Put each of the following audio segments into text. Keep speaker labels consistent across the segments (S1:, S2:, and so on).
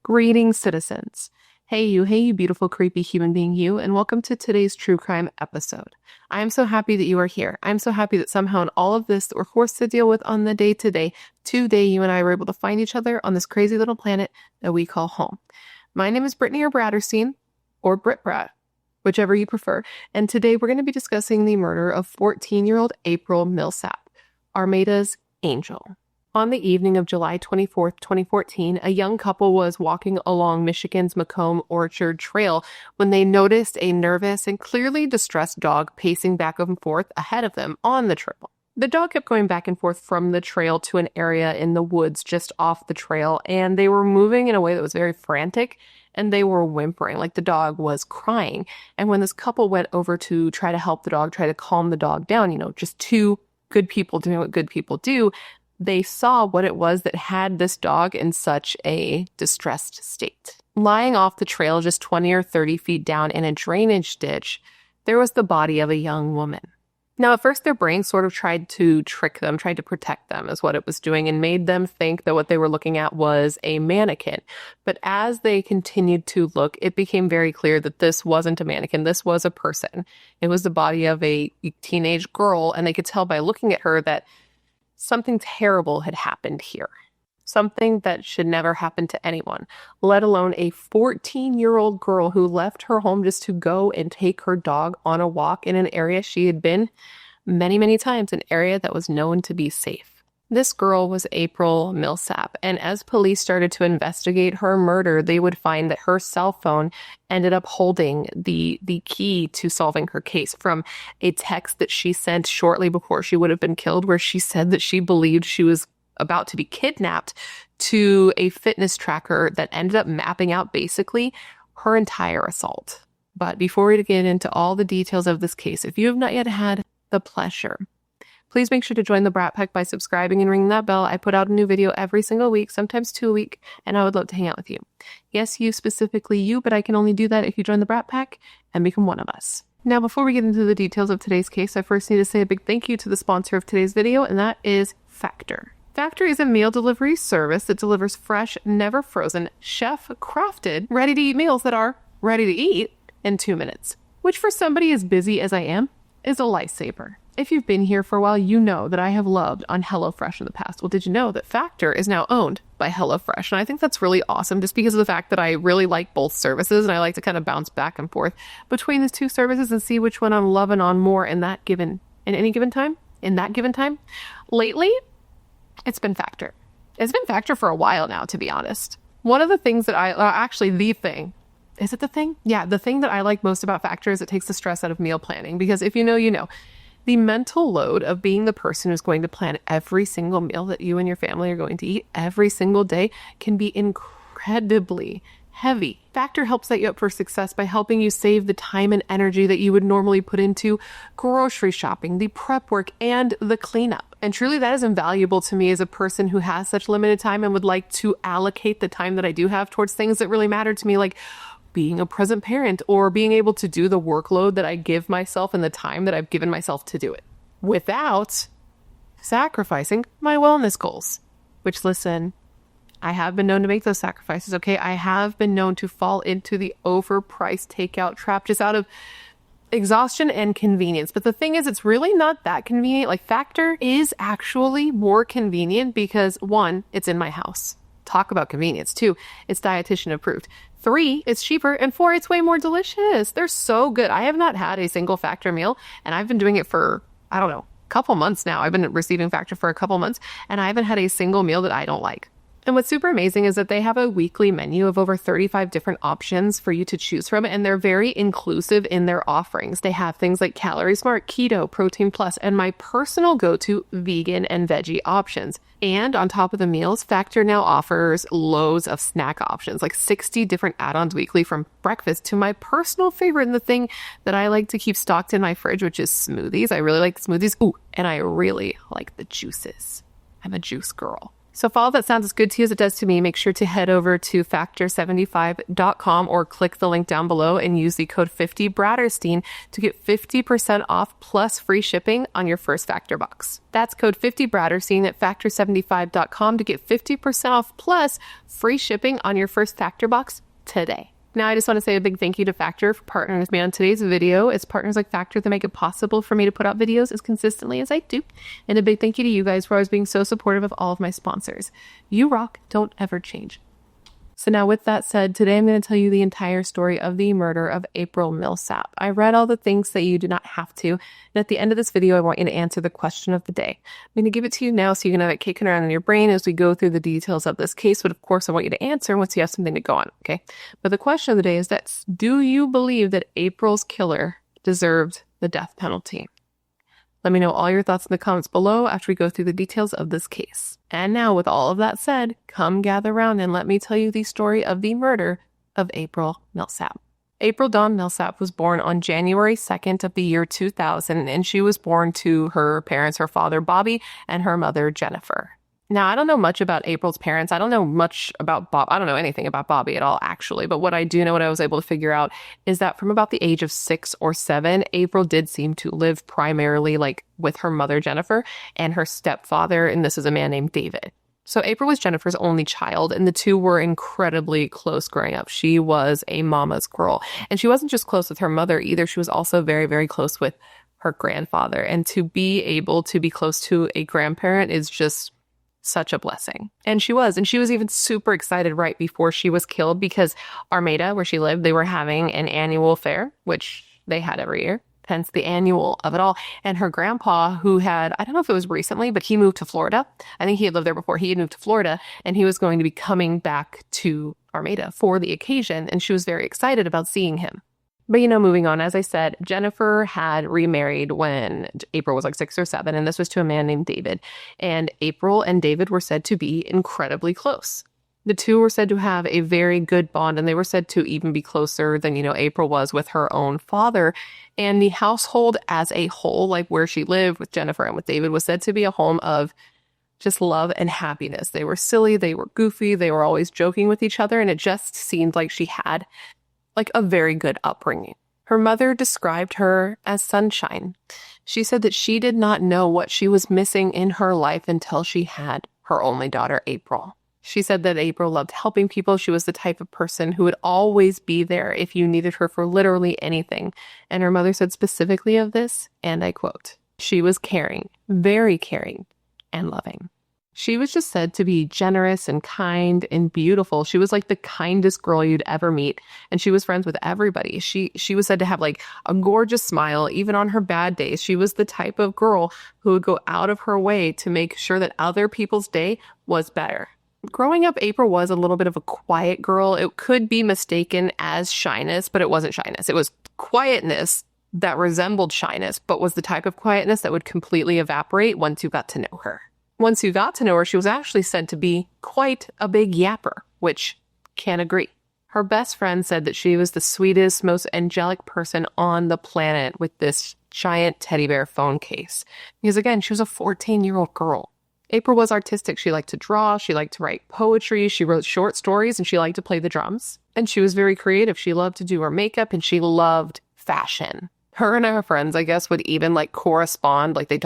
S1: Greetings, citizens. Hey you beautiful, creepy human being you, and welcome to today's true crime episode. I am so happy that you are here. I'm so happy that somehow in all of this that we're forced to deal with on the day-to-day, today you and I were able to find each other on this crazy little planet that we call home. My name is Brittany or Bratterstein, or Brit Brat, whichever you prefer, and today we're going to be discussing the murder of 14-year-old April Millsap, Armada's angel. On the evening of July 24th, 2014, a young couple was walking along Michigan's Macomb Orchard Trail when they noticed a nervous and clearly distressed dog pacing back and forth ahead of them on the trail. The dog kept going back and forth from the trail to an area in the woods just off the trail, and they were moving in a way that was very frantic, and they were whimpering, like the dog was crying. And when this couple went over to try to help the dog, try to calm the dog down, just two good people doing what good people do, they saw what it was that had this dog in such a distressed state. Lying off the trail just 20 or 30 feet down in a drainage ditch, there was the body of a young woman. Now, at first, their brain sort of tried to trick them, tried to protect them is what it was doing, and made them think that what they were looking at was a mannequin. But as they continued to look, it became very clear that this wasn't a mannequin. This was a person. It was the body of a teenage girl, and they could tell by looking at her that something terrible had happened here. Something that should never happen to anyone, let alone a 14-year-old girl who left her home just to go and take her dog on a walk in an area she had been many, many times, an area that was known to be safe. This girl was April Millsap, and as police started to investigate her murder, they would find that her cell phone ended up holding the key to solving her case from a text that she sent shortly before she would have been killed, where she said that she believed she was about to be kidnapped, to a fitness tracker that ended up mapping out basically her entire assault. But before we get into all the details of this case, if you have not yet had the pleasure, please make sure to join the Brat Pack by subscribing and ringing that bell. I put out a new video every single week, sometimes 2 a week, and I would love to hang out with you. Yes, you, specifically you, but I can only do that if you join the Brat Pack and become one of us. Now, before we get into the details of today's case, I first need to say a big thank you to the sponsor of today's video, and that is Factor. Factor is a meal delivery service that delivers fresh, never frozen, chef-crafted, ready-to-eat meals that are ready to eat in 2 minutes, which for somebody as busy as I am, is a lifesaver. If you've been here for a while, you know that I have loved on HelloFresh in the past. Well, did you know that Factor is now owned by HelloFresh? And I think that's really awesome just because of the fact that I really like both services and I like to kind of bounce back and forth between these two services and see which one I'm loving on more in that given time. Lately, it's been Factor. It's been Factor for a while now, to be honest. One of the things that is it the thing? Yeah, the thing that I like most about Factor is it takes the stress out of meal planning, because if you know, you know. The mental load of being the person who's going to plan every single meal that you and your family are going to eat every single day can be incredibly heavy. Factor helps set you up for success by helping you save the time and energy that you would normally put into grocery shopping, the prep work, and the cleanup. And truly, that is invaluable to me as a person who has such limited time and would like to allocate the time that I do have towards things that really matter to me, like being a present parent or being able to do the workload that I give myself and the time that I've given myself to do it without sacrificing my wellness goals, which, listen, I have been known to make those sacrifices. Okay. I have been known to fall into the overpriced takeout trap just out of exhaustion and convenience. But the thing is, it's really not that convenient. Like, Factor is actually more convenient because 1, it's in my house. Talk about convenience. 2, it's dietitian approved. 3, it's cheaper. And 4, it's way more delicious. They're so good. I have not had a single Factor meal, and I've been doing it for, I don't know, a couple months now. I've been receiving Factor for a couple months, and I haven't had a single meal that I don't like. And what's super amazing is that they have a weekly menu of over 35 different options for you to choose from, and they're very inclusive in their offerings. They have things like Calorie Smart, Keto, Protein Plus, and my personal go-to vegan and veggie options. And on top of the meals, Factor now offers loads of snack options, like 60 different add-ons weekly from breakfast to my personal favorite and the thing that I like to keep stocked in my fridge, which is smoothies. I really like smoothies. Ooh, and I really like the juices. I'm a juice girl. So if all that sounds as good to you as it does to me, make sure to head over to factor75.com or click the link down below and use the code 50BRATTERSTEIN to get 50% off plus free shipping on your first Factor box. That's code 50BRATTERSTEIN at factor75.com to get 50% off plus free shipping on your first Factor box today. Now, I just want to say a big thank you to Factor for partnering with me on today's video. It's partners like Factor that make it possible for me to put out videos as consistently as I do. And a big thank you to you guys for always being so supportive of all of my sponsors. You rock. Don't ever change. So now with that said, today I'm going to tell you the entire story of the murder of April Millsap. I read all the things that you do not have to. And at the end of this video, I want you to answer the question of the day. I'm going to give it to you now so you can have it kicking around in your brain as we go through the details of this case. But of course, I want you to answer once you have something to go on, okay? But the question of the day is that, do you believe that April's killer deserved the death penalty? Let me know all your thoughts in the comments below after we go through the details of this case. And now, with all of that said, come gather around and let me tell you the story of the murder of April Millsap. April Dawn Millsap was born on January 2nd of the year 2000, and she was born to her parents, her father, Bobby, and her mother, Jennifer. Now, I don't know much about April's parents. I don't know much about Bob. I don't know anything about Bobby at all, actually. But what I do know, what I was able to figure out, is that from about the age of 6 or 7, April did seem to live primarily like with her mother, Jennifer, and her stepfather, and this is a man named David. So April was Jennifer's only child, and the two were incredibly close growing up. She was a mama's girl, and she wasn't just close with her mother either. She was also very, very close with her grandfather, and to be able to be close to a grandparent is just such a blessing. And she was even super excited right before she was killed because Armada, where she lived, they were having an annual fair, which they had every year, hence the annual of it all. And her grandpa, who had, I don't know if it was recently, but he moved to Florida. I think he had lived there before. He had moved to Florida, and he was going to be coming back to Armada for the occasion. And she was very excited about seeing him. But, moving on, as I said, Jennifer had remarried when April was like 6 or 7, and this was to a man named David. And April and David were said to be incredibly close. The two were said to have a very good bond, and they were said to even be closer than, April was with her own father. And the household as a whole, like where she lived with Jennifer and with David, was said to be a home of just love and happiness. They were silly, they were goofy, they were always joking with each other, and it just seemed like she had like a very good upbringing. Her mother described her as sunshine. She said that she did not know what she was missing in her life until she had her only daughter, April. She said that April loved helping people. She was the type of person who would always be there if you needed her for literally anything. And her mother said specifically of this, and I quote, "She was caring, very caring, and loving." She was just said to be generous and kind and beautiful. She was like the kindest girl you'd ever meet. And she was friends with everybody. She was said to have like a gorgeous smile, even on her bad days. She was the type of girl who would go out of her way to make sure that other people's day was better. Growing up, April was a little bit of a quiet girl. It could be mistaken as shyness, but it wasn't shyness. It was quietness that resembled shyness, but was the type of quietness that would completely evaporate once you got to know her. Once you got to know her, she was actually said to be quite a big yapper, which can't agree. Her best friend said that she was the sweetest, most angelic person on the planet with this giant teddy bear phone case. Because again, she was a 14-year-old girl. April was artistic. She liked to draw. She liked to write poetry. She wrote short stories, and she liked to play the drums. And she was very creative. She loved to do her makeup, and she loved fashion. Her and her friends, I guess, would even like correspond, like they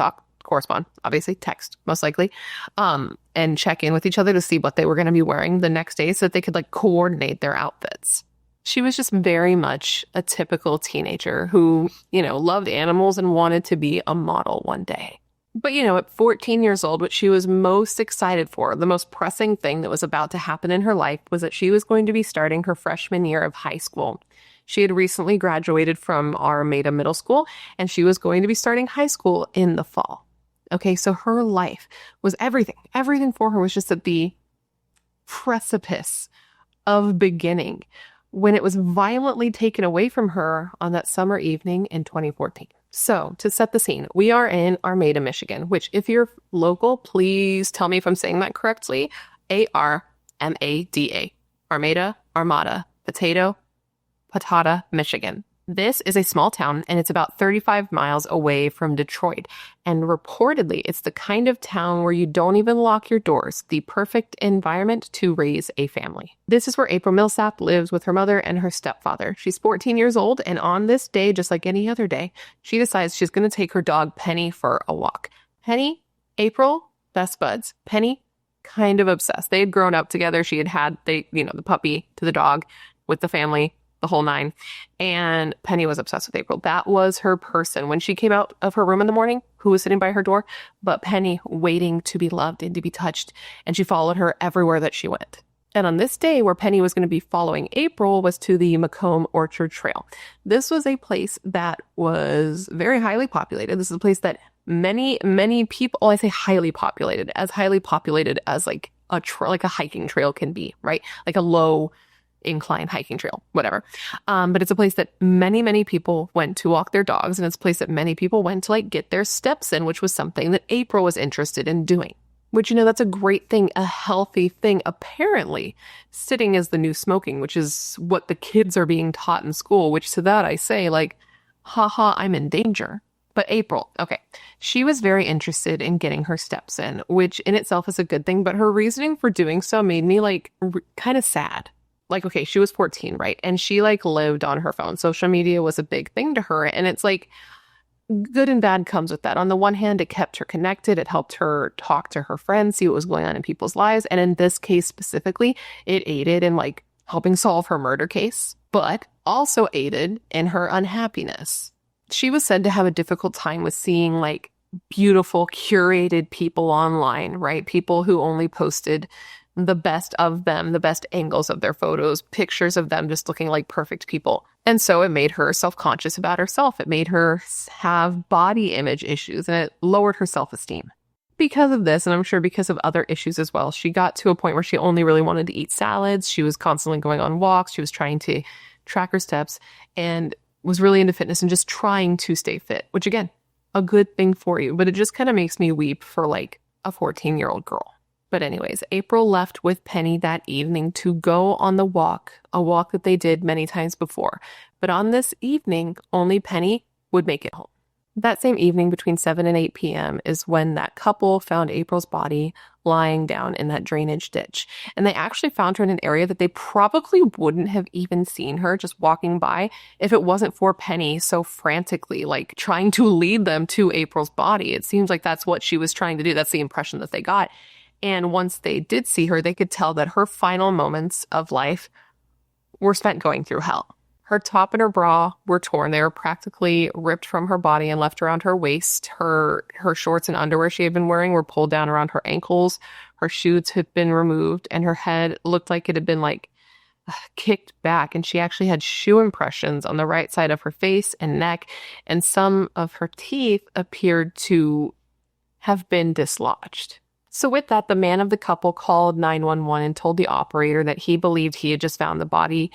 S1: correspond, obviously text, most likely, and check in with each other to see what they were going to be wearing the next day so that they could like coordinate their outfits. She was just very much a typical teenager who, loved animals and wanted to be a model one day. But, at 14 years old, what she was most excited for, the most pressing thing that was about to happen in her life, was that she was going to be starting her freshman year of high school. She had recently graduated from Armada Middle School, and she was going to be starting high school in the fall. Okay, so her life was everything. Everything for her was just at the precipice of beginning when it was violently taken away from her on that summer evening in 2014. So to set the scene, we are in Armada, Michigan, which if you're local, please tell me if I'm saying that correctly. Armada, Armada, potato, Patata, Michigan. This is a small town, and it's about 35 miles away from Detroit. And reportedly, it's the kind of town where you don't even lock your doors, the perfect environment to raise a family. This is where April Millsap lives with her mother and her stepfather. She's 14 years old, and on this day, just like any other day, she decides she's going to take her dog Penny for a walk. Penny, April, best buds. Penny, kind of obsessed. They had grown up together. She had the puppy to the dog with the family, the whole nine. And Penny was obsessed with April. That was her person. When she came out of her room in the morning, who was sitting by her door? But Penny, waiting to be loved and to be touched. And she followed her everywhere that she went. And on this day where Penny was going to be following April was to the Macomb Orchard Trail. This was a place that was very highly populated. This is a place that many, many people, I say highly populated as like a hiking trail can be, right? Like a low incline hiking trail, whatever. But it's a place that many, many people went to walk their dogs, and it's a place that many people went to like get their steps in, which was something that April was interested in doing. Which, that's a great thing, a healthy thing. Apparently, sitting is the new smoking, which is what the kids are being taught in school, which to that I say, like, haha, I'm in danger. But April, okay, she was very interested in getting her steps in, which in itself is a good thing, but her reasoning for doing so made me like kind of sad. Like, okay, she was 14, right? And she like lived on her phone. Social media was a big thing to her. And it's like, good and bad comes with that. On the one hand, it kept her connected. It helped her talk to her friends, see what was going on in people's lives. And in this case specifically, it aided in like helping solve her murder case, but also aided in her unhappiness. She was said to have a difficult time with seeing like beautiful, curated people online, right? People who only posted the best of them, the best angles of their photos, pictures of them just looking like perfect people. And so it made her self-conscious about herself. It made her have body image issues, and it lowered her self-esteem. Because of this, and I'm sure because of other issues as well, she got to a point where she only really wanted to eat salads. She was constantly going on walks. She was trying to track her steps and was really into fitness and just trying to stay fit, which again, a good thing for you. But it just kind of makes me weep for like a 14-year-old girl. But anyways, April left with Penny that evening to go on the walk, a walk that they did many times before. But on this evening, only Penny would make it home. That same evening between 7 and 8 p.m. is when that couple found April's body lying down in that drainage ditch. And they actually found her in an area that they probably wouldn't have even seen her just walking by if it wasn't for Penny so frantically like trying to lead them to April's body. It seems like that's what she was trying to do. That's the impression that they got. And once they did see her, they could tell that her final moments of life were spent going through hell. Her top and her bra were torn. They were practically ripped from her body and left around her waist. Her shorts and underwear she had been wearing were pulled down around her ankles. Her shoes had been removed, and her head looked like it had been like kicked back. And she actually had shoe impressions on the right side of her face and neck, and some of her teeth appeared to have been dislodged. So with that, the man of the couple called 911 and told the operator that he believed he had just found the body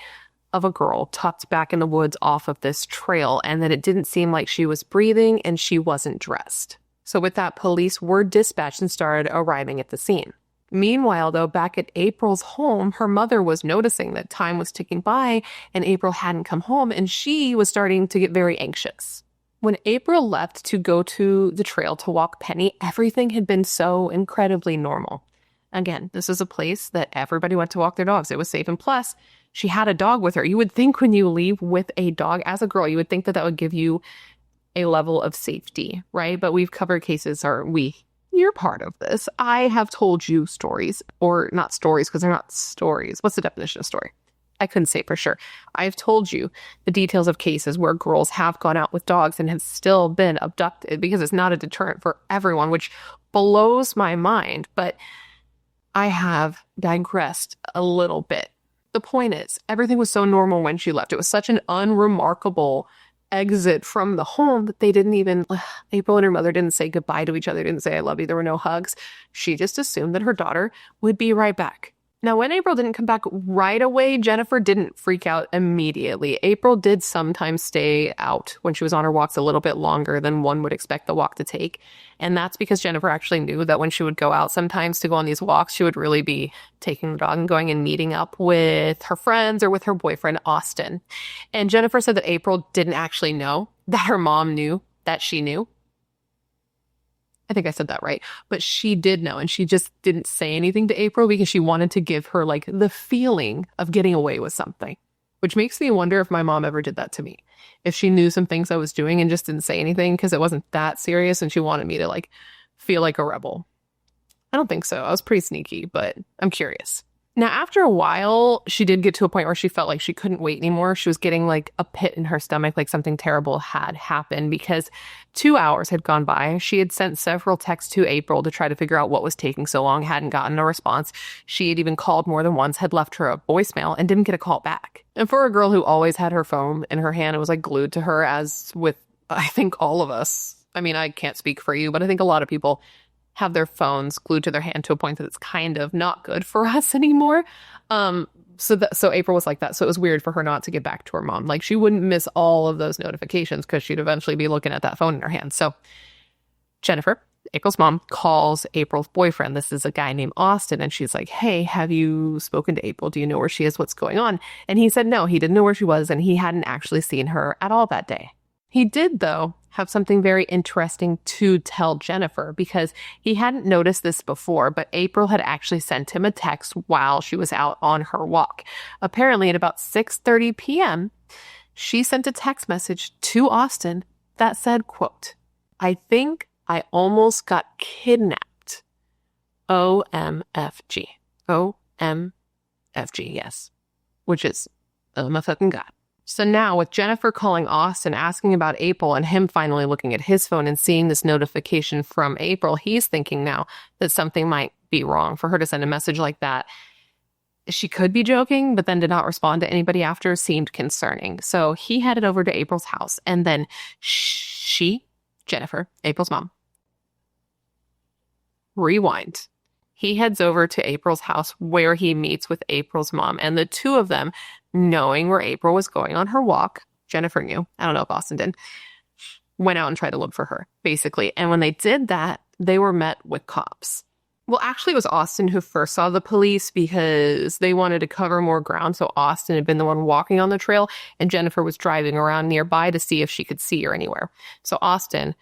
S1: of a girl tucked back in the woods off of this trail, and that it didn't seem like she was breathing and she wasn't dressed. So with that, police were dispatched and started arriving at the scene. Meanwhile, though, back at April's home, her mother was noticing that time was ticking by and April hadn't come home, and she was starting to get very anxious. When April left to go to the trail to walk Penny, everything had been so incredibly normal. Again, this is a place that everybody went to walk their dogs. It was safe, and plus, she had a dog with her. You would think when you leave with a dog as a girl, you would think that that would give you a level of safety, right? But we've covered cases, you're part of this. I have told you stories, or not stories because they're not stories. What's the definition of story? I couldn't say for sure. I've told you the details of cases where girls have gone out with dogs and have still been abducted, because it's not a deterrent for everyone, which blows my mind. But I have digressed a little bit. The point is, everything was so normal when she left. It was such an unremarkable exit from the home that they didn't even, April and her mother didn't say goodbye to each other, didn't say I love you. There were no hugs. She just assumed that her daughter would be right back. Now, when April didn't come back right away, Jennifer didn't freak out immediately. April did sometimes stay out when she was on her walks a little bit longer than one would expect the walk to take. And that's because Jennifer actually knew that when she would go out sometimes to go on these walks, she would really be taking the dog and going and meeting up with her friends or with her boyfriend, Austin. And Jennifer said that April didn't actually know that her mom knew that she knew. I think I said that right. But she did know, and she just didn't say anything to April because she wanted to give her like the feeling of getting away with something, which makes me wonder if my mom ever did that to me. If she knew some things I was doing and just didn't say anything because it wasn't that serious and she wanted me to like feel like a rebel. I don't think so. I was pretty sneaky, but I'm curious. Now, after a while, she did get to a point where she felt like she couldn't wait anymore. She was getting like a pit in her stomach, like something terrible had happened because 2 hours had gone by. She had sent several texts to April to try to figure out what was taking so long, hadn't gotten a response. She had even called more than once, had left her a voicemail and didn't get a call back. And for a girl who always had her phone in her hand, it was like glued to her, as with, I think, all of us. I mean, I can't speak for you, but I think a lot of people have their phones glued to their hand to a point that it's kind of not good for us anymore. So April was like that. So it was weird for her not to get back to her mom. Like she wouldn't miss all of those notifications because she'd eventually be looking at that phone in her hand. So Jennifer, April's mom, calls April's boyfriend. This is a guy named Austin. And she's like, hey, have you spoken to April? Do you know where she is? What's going on? And he said no, he didn't know where she was and he hadn't actually seen her at all that day. He did, though, have something very interesting to tell Jennifer because he hadn't noticed this before, but April had actually sent him a text while she was out on her walk. Apparently, at about 6:30 p.m., she sent a text message to Austin that said, quote, I think I almost got kidnapped. OMFG. OMFG, yes. Which is, oh my fucking God. So now with Jennifer calling Austin, asking about April, and him finally looking at his phone and seeing this notification from April, he's thinking now that something might be wrong for her to send a message like that. She could be joking, but then did not respond to anybody after, seemed concerning. So he headed over to April's house, and then Jennifer, April's mom, rewind. He heads over to April's house where he meets with April's mom, and the two of them, knowing where April was going on her walk, Jennifer knew, I don't know if Austin did, went out and tried to look for her, basically. And when they did that, they were met with cops. Well, actually, it was Austin who first saw the police because they wanted to cover more ground. So Austin had been the one walking on the trail, and Jennifer was driving around nearby to see if she could see her anywhere. So Austin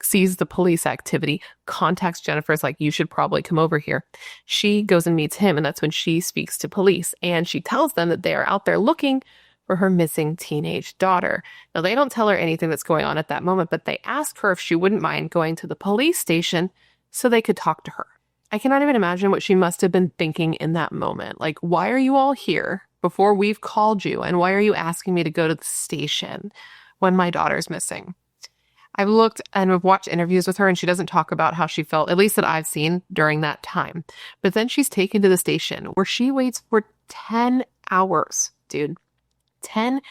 S1: sees the police activity, contacts Jennifer, is like, you should probably come over here. She goes and meets him, and that's when she speaks to police, and she tells them that they are out there looking for her missing teenage daughter. Now, they don't tell her anything that's going on at that moment, but they ask her if she wouldn't mind going to the police station so they could talk to her. I cannot even imagine what she must have been thinking in that moment. Like, why are you all here before we've called you, and why are you asking me to go to the station when my daughter's missing? I've looked and I've watched interviews with her, and she doesn't talk about how she felt, at least that I've seen during that time. But then she's taken to the station where she waits for 10 hours, dude. 10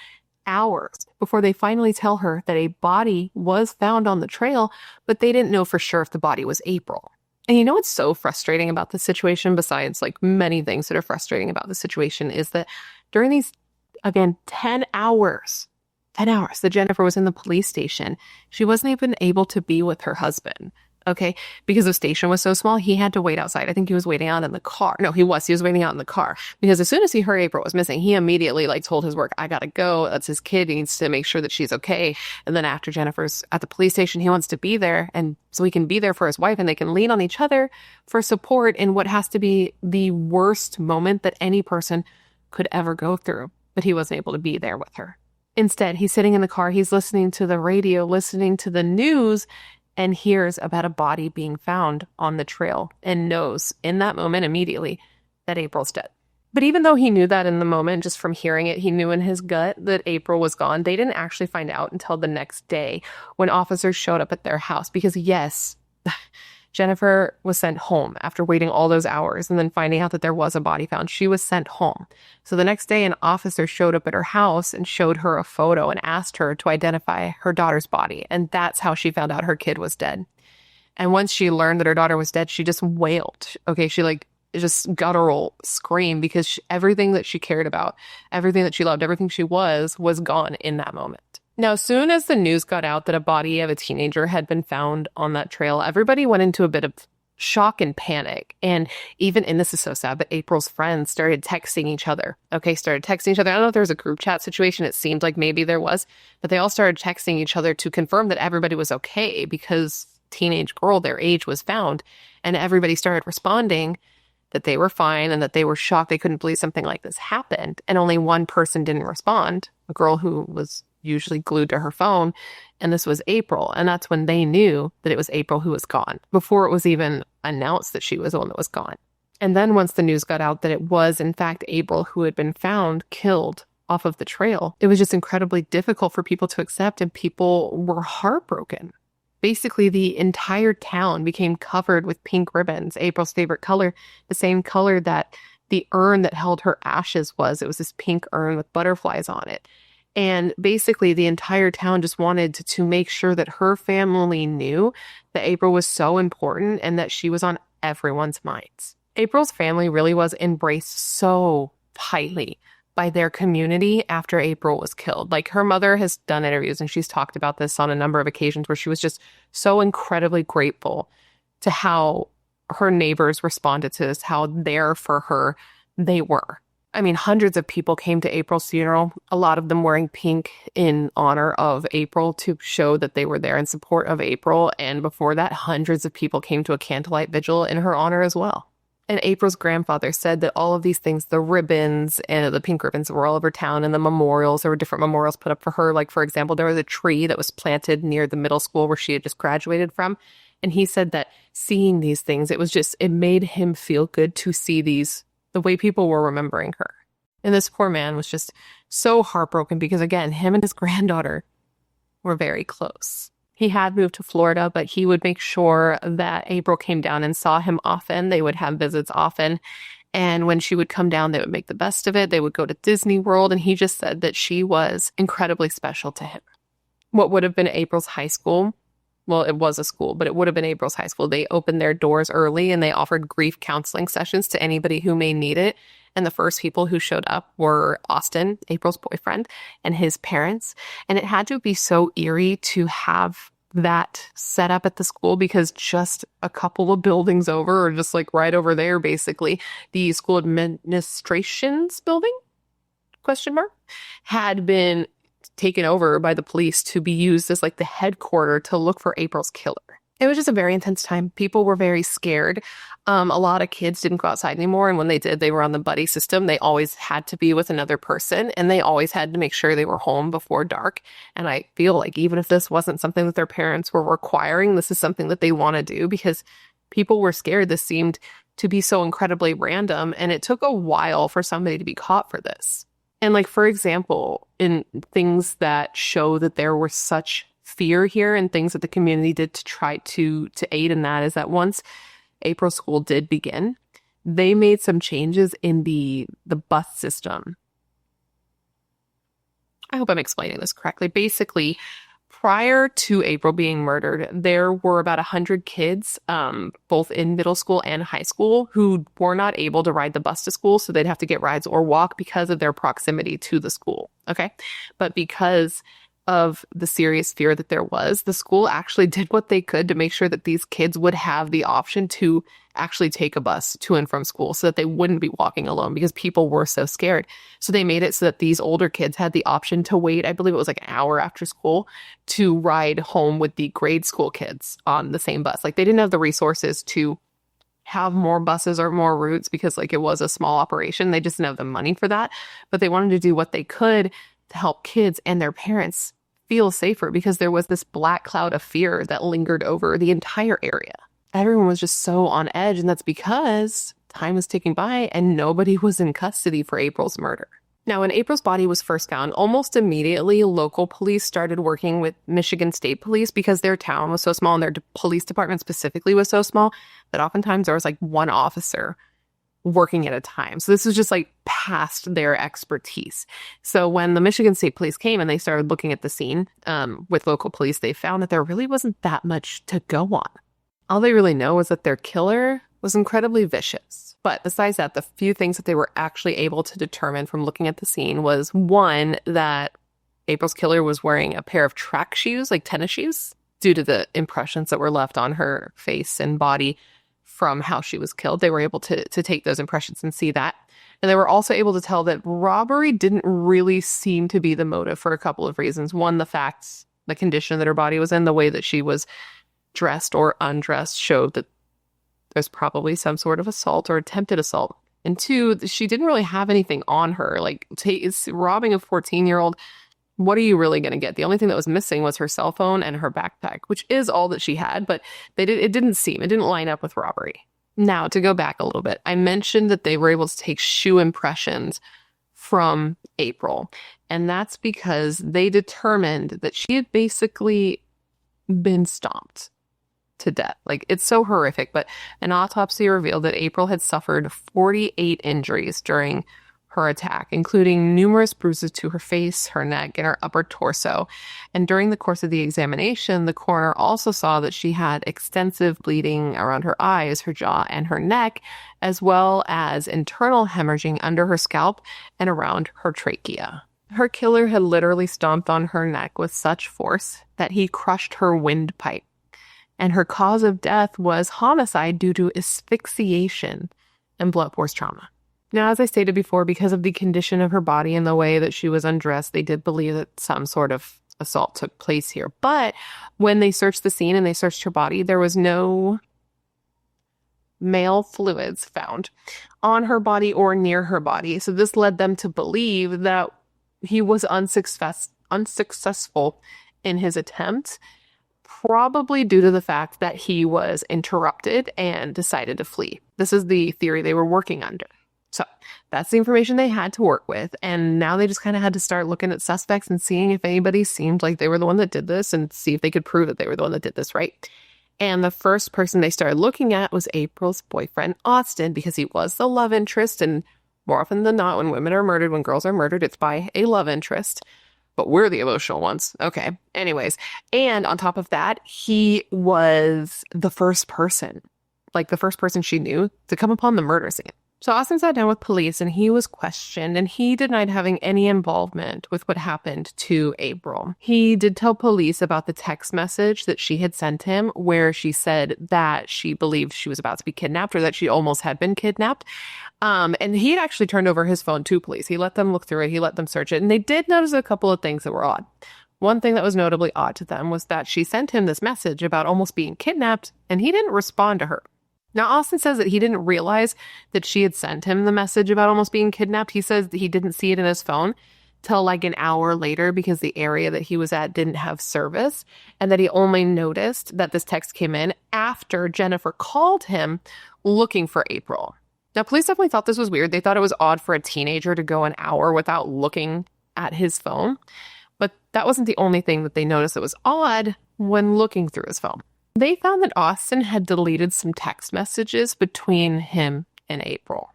S1: hours before they finally tell her that a body was found on the trail, but they didn't know for sure if the body was April. And you know what's so frustrating about this situation, besides like many things that are frustrating about the situation, is that during these, again, 10 hours that Jennifer was in the police station, she wasn't even able to be with her husband, okay? Because the station was so small, he had to wait outside. I think he was waiting out in the car. No, he was waiting out in the car. Because as soon as he heard April was missing, he immediately told his work, I gotta go. That's his kid. He needs to make sure that she's okay. And then after Jennifer's at the police station, he wants to be there. And so he can be there for his wife, and they can lean on each other for support in what has to be the worst moment that any person could ever go through. But he wasn't able to be there with her. Instead, he's sitting in the car, he's listening to the radio, listening to the news, and hears about a body being found on the trail and knows in that moment immediately that April's dead. But even though he knew that in the moment, just from hearing it, he knew in his gut that April was gone, they didn't actually find out until the next day when officers showed up at their house. Because yes, Jennifer was sent home after waiting all those hours and then finding out that there was a body found. She was sent home. So the next day, an officer showed up at her house and showed her a photo and asked her to identify her daughter's body. And that's how she found out her kid was dead. And once she learned that her daughter was dead, she just wailed. Okay, she just guttural scream because everything that she cared about, everything that she loved, everything she was gone in that moment. Now, as soon as the news got out that a body of a teenager had been found on that trail, everybody went into a bit of shock and panic. And even, and this is so sad, but April's friends started texting each other. Okay, started texting each other. I don't know if there was a group chat situation. It seemed like maybe there was, but they all started texting each other to confirm that everybody was okay because teenage girl their age was found. And everybody started responding that they were fine and that they were shocked. They couldn't believe something like this happened. And only one person didn't respond, a girl who was usually glued to her phone. And this was April. And that's when they knew that it was April who was gone, before it was even announced that she was the one that was gone. And then once the news got out that it was, in fact, April who had been found killed off of the trail, it was just incredibly difficult for people to accept, and people were heartbroken. Basically, the entire town became covered with pink ribbons, April's favorite color, the same color that the urn that held her ashes was. It was this pink urn with butterflies on it. And basically, the entire town just wanted to make sure that her family knew that April was so important and that she was on everyone's minds. April's family really was embraced so tightly by their community after April was killed. Like, her mother has done interviews and she's talked about this on a number of occasions where she was just so incredibly grateful to how her neighbors responded to this, how there for her they were. I mean, hundreds of people came to April's funeral, a lot of them wearing pink in honor of April to show that they were there in support of April. And before that, hundreds of people came to a candlelight vigil in her honor as well. And April's grandfather said that all of these things, the ribbons and the pink ribbons were all over town, and the memorials, there were different memorials put up for her. Like, for example, there was a tree that was planted near the middle school where she had just graduated from. And he said that seeing these things, it made him feel good to see these, the way people were remembering her. And this poor man was just so heartbroken because, again, him and his granddaughter were very close. He had moved to Florida, but he would make sure that April came down and saw him often. They would have visits often. And when she would come down, they would make the best of it. They would go to Disney World. And he just said that she was incredibly special to him. What would have been April's high school, well, it was a school, but it would have been April's high school. They opened their doors early and they offered grief counseling sessions to anybody who may need it. And the first people who showed up were Austin, April's boyfriend, and his parents. And it had to be so eerie to have that set up at the school because just a couple of buildings over, or just like right over there, basically, the school administration's building, had been taken over by the police to be used as like the headquarter to look for April's killer. It was just a very intense time. People were very scared. A lot of kids didn't go outside anymore. And when they did, they were on the buddy system. They always had to be with another person, and they always had to make sure they were home before dark. And I feel like even if this wasn't something that their parents were requiring, this is something that they want to do because people were scared. This seemed to be so incredibly random. And it took a while for somebody to be caught for this. And like, for example, in things that show that there was such fear here and things that the community did to try to aid in that is that once April school did begin, they made some changes in the bus system. I hope I'm explaining this correctly. Basically, prior to April being murdered, there were about 100 kids, both in middle school and high school, who were not able to ride the bus to school, so they'd have to get rides or walk because of their proximity to the school. Okay, but because of the serious fear that there was, the school actually did what they could to make sure that these kids would have the option to actually take a bus to and from school so that they wouldn't be walking alone because people were so scared. So they made it so that these older kids had the option to wait, I believe it was like an hour after school, to ride home with the grade school kids on the same bus. Like, they didn't have the resources to have more buses or more routes because like it was a small operation. They just didn't have the money for that. But they wanted to do what they could to help kids and their parents feel safer because there was this black cloud of fear that lingered over the entire area. Everyone was just so on edge, and that's because time was ticking by and nobody was in custody for April's murder. Now, when April's body was first found, almost immediately local police started working with Michigan State Police because their town was so small and their police department specifically was so small that oftentimes there was like one officer working at a time. So this was just like past their expertise. So when the Michigan State Police came and they started looking at the scene with local police, they found that there really wasn't that much to go on. All they really know is that their killer was incredibly vicious. But besides that, the few things that they were actually able to determine from looking at the scene was, one, that April's killer was wearing a pair of track shoes, like tennis shoes, due to the impressions that were left on her face and body from how she was killed. They were able to take those impressions and see that. And they were also able to tell that robbery didn't really seem to be the motive for a couple of reasons. One, the condition that her body was in, the way that she was dressed or undressed showed that there's probably some sort of assault or attempted assault. And two, she didn't really have anything on her. Like, robbing a 14-year-old, what are you really going to get? The only thing that was missing was her cell phone and her backpack, which is all that she had, but it didn't line up with robbery. Now, to go back a little bit, I mentioned that they were able to take shoe impressions from April, and that's because they determined that she had basically been stomped to death. Like, it's so horrific, but an autopsy revealed that April had suffered 48 injuries during her attack, including numerous bruises to her face, her neck, and her upper torso. And during the course of the examination, the coroner also saw that she had extensive bleeding around her eyes, her jaw, and her neck, as well as internal hemorrhaging under her scalp and around her trachea. Her killer had literally stomped on her neck with such force that he crushed her windpipe. And her cause of death was homicide due to asphyxiation and blunt force trauma. Now, as I stated before, because of the condition of her body and the way that she was undressed, they did believe that some sort of assault took place here. But when they searched the scene and they searched her body, there was no male fluids found on her body or near her body. So this led them to believe that he was unsuccessful in his attempt, probably due to the fact that he was interrupted and decided to flee. This is the theory they were working under. So that's the information they had to work with. And now they just kind of had to start looking at suspects and seeing if anybody seemed like they were the one that did this and see if they could prove that they were the one that did this, right? And the first person they started looking at was April's boyfriend, Austin, because he was the love interest. And more often than not, when women are murdered, when girls are murdered, it's by a love interest. But we're the emotional ones. Okay. Anyways. And on top of that, he was the first person she knew to come upon the murder scene. So Austin sat down with police and he was questioned, and he denied having any involvement with what happened to April. He did tell police about the text message that she had sent him where she said that she believed she was about to be kidnapped, or that she almost had been kidnapped. And he had actually turned over his phone to police. He let them look through it. He let them search it. And they did notice a couple of things that were odd. One thing that was notably odd to them was that she sent him this message about almost being kidnapped, and he didn't respond to her. Now, Austin says that he didn't realize that she had sent him the message about almost being kidnapped. He says that he didn't see it in his phone till like an hour later because the area that he was at didn't have service, and that he only noticed that this text came in after Jennifer called him looking for April. Now, police definitely thought this was weird. They thought it was odd for a teenager to go an hour without looking at his phone. But that wasn't the only thing that they noticed that was odd when looking through his phone. They found that Austin had deleted some text messages between him and April.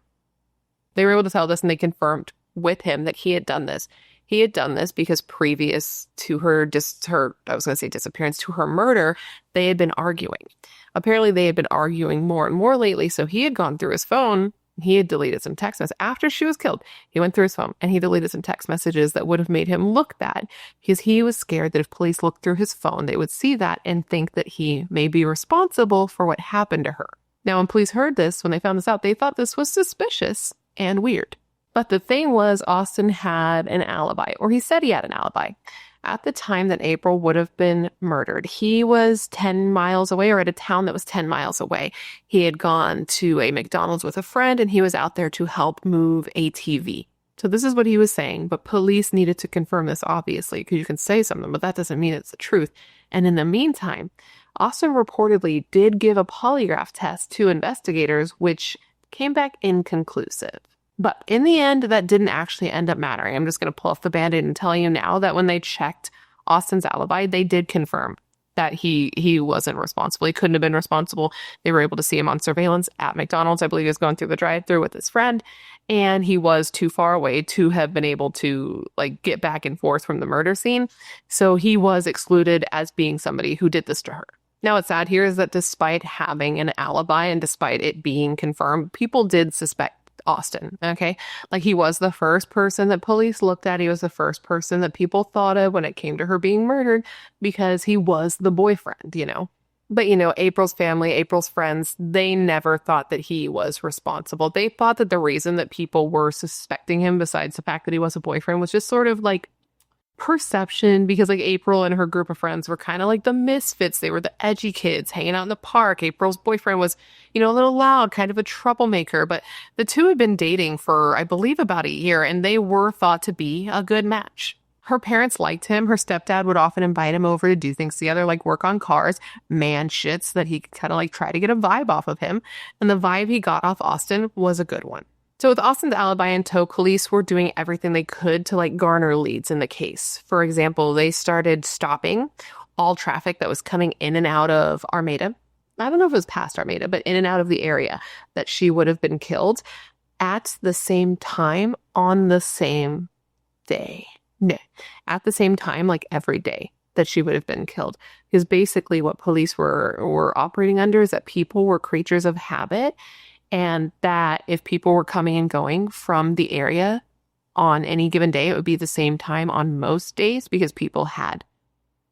S1: They were able to tell this, and they confirmed with him that he had done this. He had done this because previous to her disappearance, to her murder, they had been arguing. Apparently, they had been arguing more and more lately, so he had gone through his phone. He had deleted some text messages. After she was killed, he went through his phone and he deleted some text messages that would have made him look bad, because he was scared that if police looked through his phone, they would see that and think that he may be responsible for what happened to her. Now, when police heard this, when they found this out, they thought this was suspicious and weird. But the thing was, Austin had an alibi, or he said he had an alibi. At the time that April would have been murdered, he was 10 miles away, or at a town that was 10 miles away. He had gone to a McDonald's with a friend, and he was out there to help move a TV. So this is what he was saying, but police needed to confirm this, obviously, because you can say something, but that doesn't mean it's the truth. And in the meantime, Austin reportedly did give a polygraph test to investigators, which came back inconclusive. But in the end, that didn't actually end up mattering. I'm just going to pull off the Band-Aid and tell you now that when they checked Austin's alibi, they did confirm that he wasn't responsible. He couldn't have been responsible. They were able to see him on surveillance at McDonald's. I believe he was going through the drive-thru with his friend, and he was too far away to have been able to get back and forth from the murder scene. So he was excluded as being somebody who did this to her. Now, what's sad here is that despite having an alibi and despite it being confirmed, people did suspect Austin, okay? Like, he was the first person that police looked at. He was the first person that people thought of when it came to her being murdered because he was the boyfriend, you know? But, you know, April's family, April's friends, they never thought that he was responsible. They thought that the reason that people were suspecting him, besides the fact that he was a boyfriend, was just sort of like perception, because like April and her group of friends were kind of like the misfits. They were the edgy kids hanging out in the park. April's boyfriend was, you know, a little loud, kind of a troublemaker, but the two had been dating for, I believe, about a year, and they were thought to be a good match. Her parents liked him. Her stepdad would often invite him over to do things together, like work on cars, man shit, so that he could kind of like try to get a vibe off of him. And the vibe he got off Austin was a good one. So with Austin's alibi in tow, police were doing everything they could to like garner leads in the case. For example, they started stopping all traffic that was coming in and out of Armada. I don't know if it was past Armada, but in and out of the area that she would have been killed at the same time on the same day. No, at the same time, like every day that she would have been killed. Because basically what police were operating under is that people were creatures of habit, and that if people were coming and going from the area on any given day, it would be the same time on most days because people had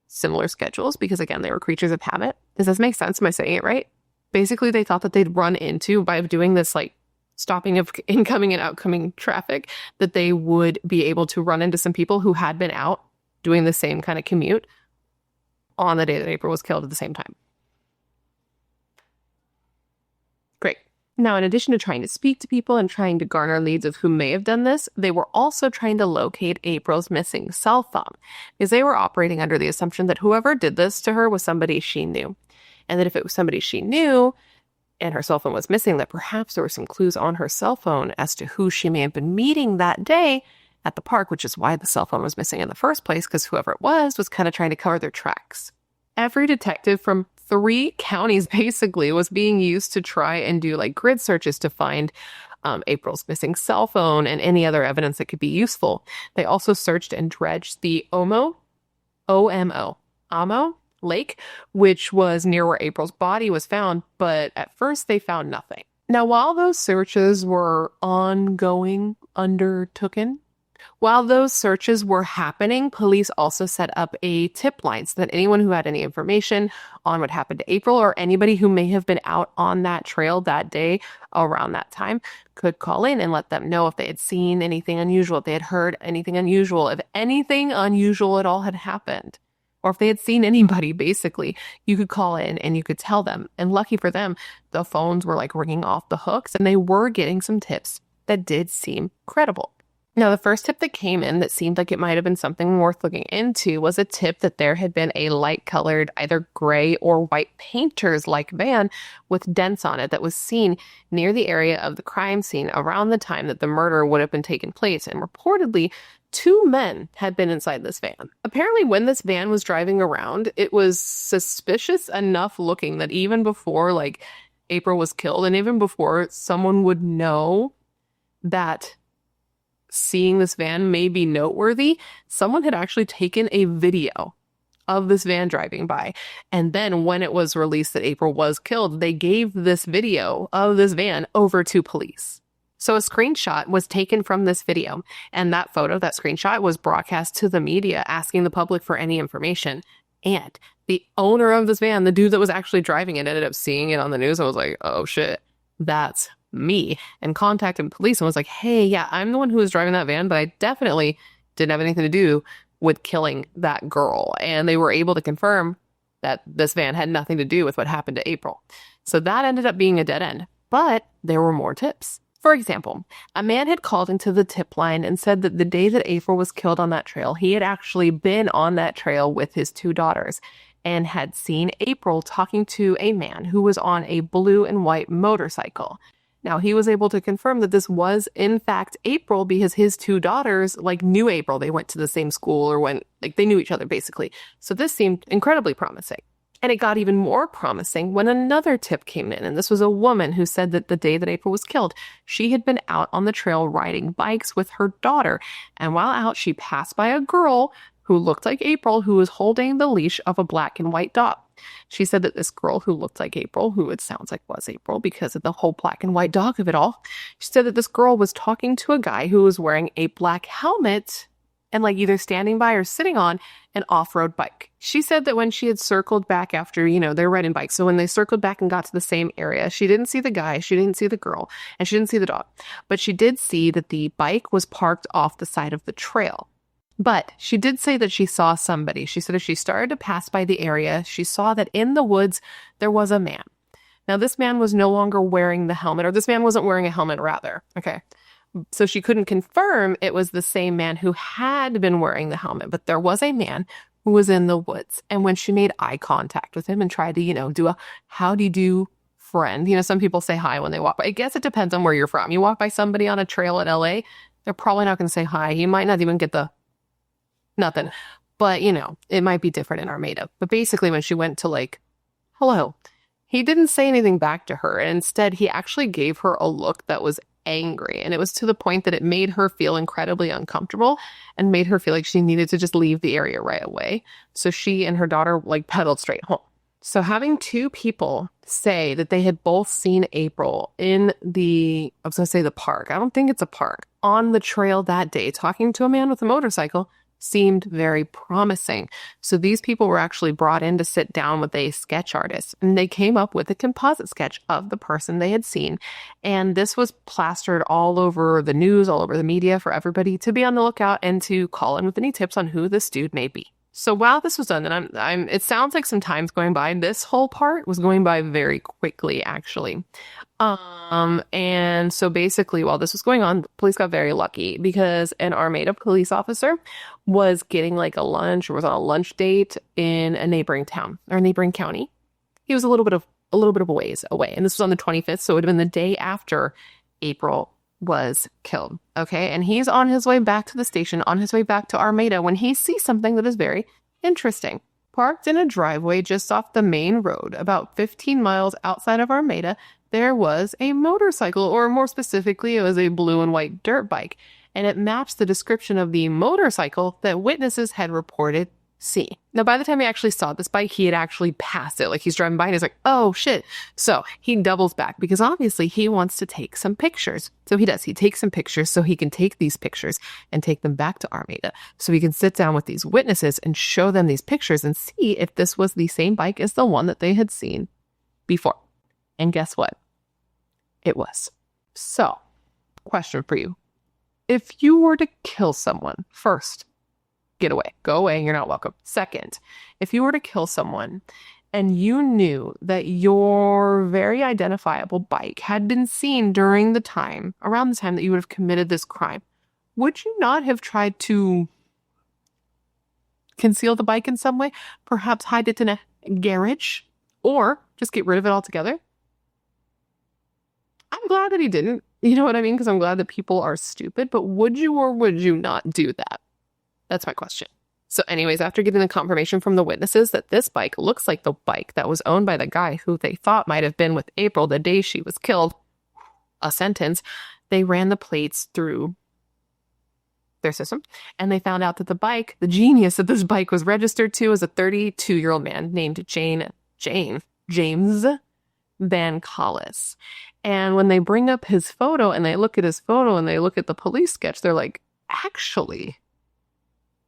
S1: similar schedules because, again, they were creatures of habit. Does this make sense? Am I saying it right? Basically, they thought that they'd run into, by doing this like stopping of incoming and outgoing traffic, that they would be able to run into some people who had been out doing the same kind of commute on the day that April was killed at the same time. Great. Now, in addition to trying to speak to people and trying to garner leads of who may have done this, they were also trying to locate April's missing cell phone, because they were operating under the assumption that whoever did this to her was somebody she knew. And that if it was somebody she knew and her cell phone was missing, that perhaps there were some clues on her cell phone as to who she may have been meeting that day at the park, which is why the cell phone was missing in the first place, because whoever it was kind of trying to cover their tracks. Every detective from 3 counties basically was being used to try and do like grid searches to find April's missing cell phone and any other evidence that could be useful. They also searched and dredged the Amo Lake, which was near where April's body was found, but at first they found nothing. Now, while those searches were while those searches were happening, police also set up a tip line so that anyone who had any information on what happened to April, or anybody who may have been out on that trail that day around that time, could call in and let them know if they had seen anything unusual, if they had heard anything unusual, if anything unusual at all had happened, or if they had seen anybody. Basically, you could call in and you could tell them. And lucky for them, the phones were like ringing off the hooks, and they were getting some tips that did seem credible. Now, the first tip that came in that seemed like it might have been something worth looking into was a tip that there had been a light-colored, either gray or white painters-like van with dents on it that was seen near the area of the crime scene around the time that the murder would have been taking place. And reportedly, 2 men had been inside this van. Apparently, when this van was driving around, it was suspicious enough looking that even before, like, April was killed, and even before someone would know that seeing this van may be noteworthy, someone had actually taken a video of this van driving by. And then when it was released that April was killed, they gave this video of this van over to police. So a screenshot was taken from this video, and that screenshot was broadcast to the media, asking the public for any information. And the owner of this van, the dude that was actually driving it, ended up seeing it on the news and was like, oh shit, that's me, and contacted police and was like, hey, yeah, I'm the one who was driving that van, but I definitely didn't have anything to do with killing that girl. And they were able to confirm that this van had nothing to do with what happened to April. So that ended up being a dead end. But there were more tips. For example, a man had called into the tip line and said that the day that April was killed on that trail, he had actually been on that trail with his 2 daughters and had seen April talking to a man who was on a blue and white motorcycle. Now, he was able to confirm that this was, in fact, April, because his 2 daughters, knew April. They went to the same school or they knew each other, basically. So this seemed incredibly promising. And it got even more promising when another tip came in. And this was a woman who said that the day that April was killed, she had been out on the trail riding bikes with her daughter. And while out, she passed by a girl who looked like April, who was holding the leash of a black and white dog. She said that this girl who looked like April, who it sounds like was April because of the whole black and white dog of it all, she said that this girl was talking to a guy who was wearing a black helmet and like either standing by or sitting on an off-road bike. She said that when she had circled back after, they're riding bikes. So when they circled back and got to the same area, she didn't see the guy, she didn't see the girl, and she didn't see the dog. But she did see that the bike was parked off the side of the trail. But she did say that she saw somebody. She said if she started to pass by the area, she saw that in the woods, there was a man. Now, this man was no longer wearing the helmet, or this man wasn't wearing a helmet, rather. Okay. So she couldn't confirm it was the same man who had been wearing the helmet, but there was a man who was in the woods. And when she made eye contact with him and tried to, do a how do you do friend, some people say hi when they walk by. I guess it depends on where you're from. You walk by somebody on a trail in LA, they're probably not going to say hi. You might not even get the nothing. But, it might be different in Armada. But basically when she went to like, hello, he didn't say anything back to her. And instead, he actually gave her a look that was angry. And it was to the point that it made her feel incredibly uncomfortable and made her feel like she needed to just leave the area right away. So she and her daughter pedaled straight home. So having two people say that they had both seen April in the park. I don't think it's a park. On the trail that day, talking to a man with a motorcycle seemed very promising. So these people were actually brought in to sit down with a sketch artist, and they came up with a composite sketch of the person they had seen. And this was plastered all over the news, all over the media for everybody to be on the lookout and to call in with any tips on who this dude may be. So while this was done, and it sounds like some time's going by, this whole part was going by very quickly, actually. And so basically while this was going on, the police got very lucky because an Armada police officer was getting like a lunch or was on a lunch date in a neighboring town or a neighboring county. He was a little bit of a ways away. And this was on the 25th. So it would have been the day after April was killed. Okay. And he's on his way back to the station, on his way back to Armada when he sees something that is very interesting. Parked in a driveway just off the main road, about 15 miles outside of Armada, there was a motorcycle, or more specifically, it was a blue and white dirt bike, and it maps the description of the motorcycle that witnesses had reported seeing. Now, by the time he actually saw this bike, he had actually passed it. Like, he's driving by and he's like, oh, shit. So he doubles back because obviously he wants to take some pictures. So he does. He takes some pictures so he can take these pictures and take them back to Armada so he can sit down with these witnesses and show them these pictures and see if this was the same bike as the one that they had seen before. And guess what? It was. So, question for you. If you were to kill someone, first, get away. Go away. You're not welcome. Second, if you were to kill someone and you knew that your very identifiable bike had been seen around the time that you would have committed this crime, would you not have tried to conceal the bike in some way? Perhaps hide it in a garage or just get rid of it altogether? I'm glad that he didn't. You know what I mean? Because I'm glad that people are stupid. But would you or would you not do that? That's my question. So anyways, after getting the confirmation from the witnesses that this bike looks like the bike that was owned by the guy who they thought might have been with April the day she was killed, a sentence, they ran the plates through their system and they found out that the bike, the genius that this bike was registered to, is a 32-year-old man named James VanCallis. And when they bring up his photo and they look at his photo and they look at the police sketch, they're like, actually,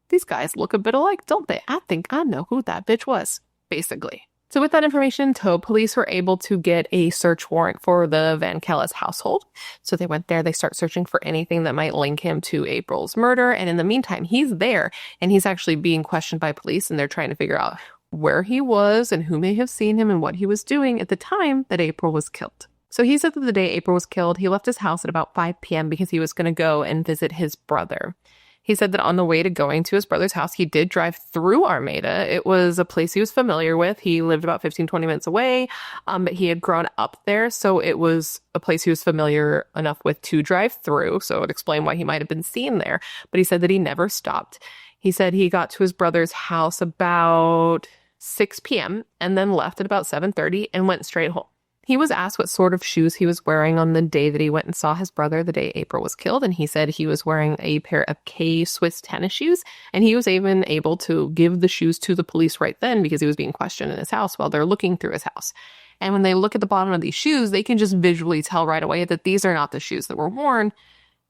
S1: these guys look a bit alike, don't they? I think I know who that bitch was, basically. So with that information in tow, police were able to get a search warrant for the VanKalis household. So they went there, they start searching for anything that might link him to April's murder. And in the meantime, he's there and he's actually being questioned by police and they're trying to figure out where he was and who may have seen him and what he was doing at the time that April was killed. So he said that the day April was killed, he left his house at about 5 p.m. because he was going to go and visit his brother. He said that on the way to going to his brother's house, he did drive through Armada. It was a place he was familiar with. He lived about 15, 20 minutes away, but he had grown up there. So it was a place he was familiar enough with to drive through. So it would explain why he might have been seen there. But he said that he never stopped. He said he got to his brother's house about 6 p.m. and then left at about 7:30 and went straight home. He was asked what sort of shoes he was wearing on the day that he went and saw his brother, the day April was killed, and he said he was wearing a pair of K Swiss tennis shoes, and he was even able to give the shoes to the police right then because he was being questioned in his house while they're looking through his house. And when they look at the bottom of these shoes, they can just visually tell right away that these are not the shoes that were worn,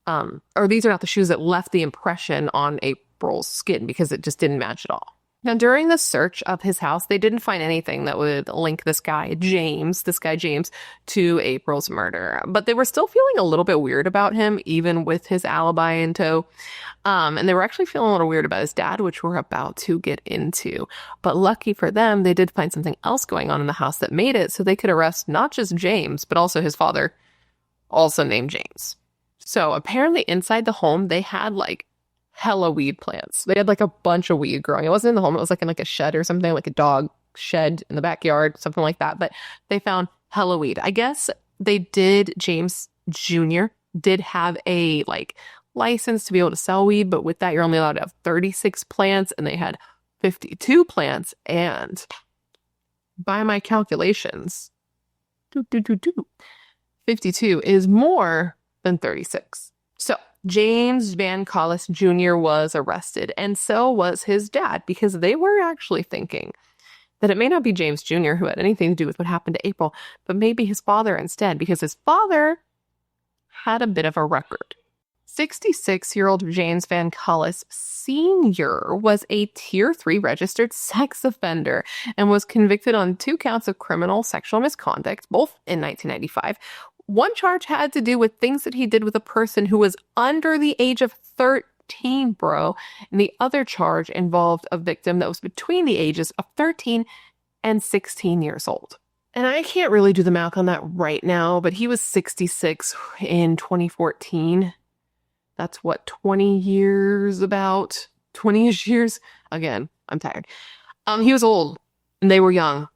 S1: or these are not the shoes that left the impression on April's skin because it just didn't match at all. Now, during the search of his house, they didn't find anything that would link this guy James, to April's murder. But they were still feeling a little bit weird about him, even with his alibi in tow. And they were actually feeling a little weird about his dad, which we're about to get into. But lucky for them, they did find something else going on in the house that made it so they could arrest not just James, but also his father, also named James. So apparently inside the home, they had hella weed plants. They had a bunch of weed growing. It wasn't in the home. It was in a shed or something, like a dog shed in the backyard, something like that. But they found hella weed. I guess James Jr. did have a license to be able to sell weed, but with that, you're only allowed to have 36 plants, and they had 52 plants. And by my calculations, 52 is more than 36. So James VanCallis Jr. was arrested, and so was his dad, because they were actually thinking that it may not be James Jr. who had anything to do with what happened to April, but maybe his father instead, because his father had a bit of a record. 66-year-old James VanCallis Sr. was a Tier 3 registered sex offender and was convicted on 2 counts of criminal sexual misconduct, both in 1995. One charge had to do with things that he did with a person who was under the age of 13, bro. And the other charge involved a victim that was between the ages of 13 and 16 years old. And I can't really do the math on that right now, but he was 66 in 2014. That's what, 20 years about? 20-ish years? Again, I'm tired. He was old, and they were young,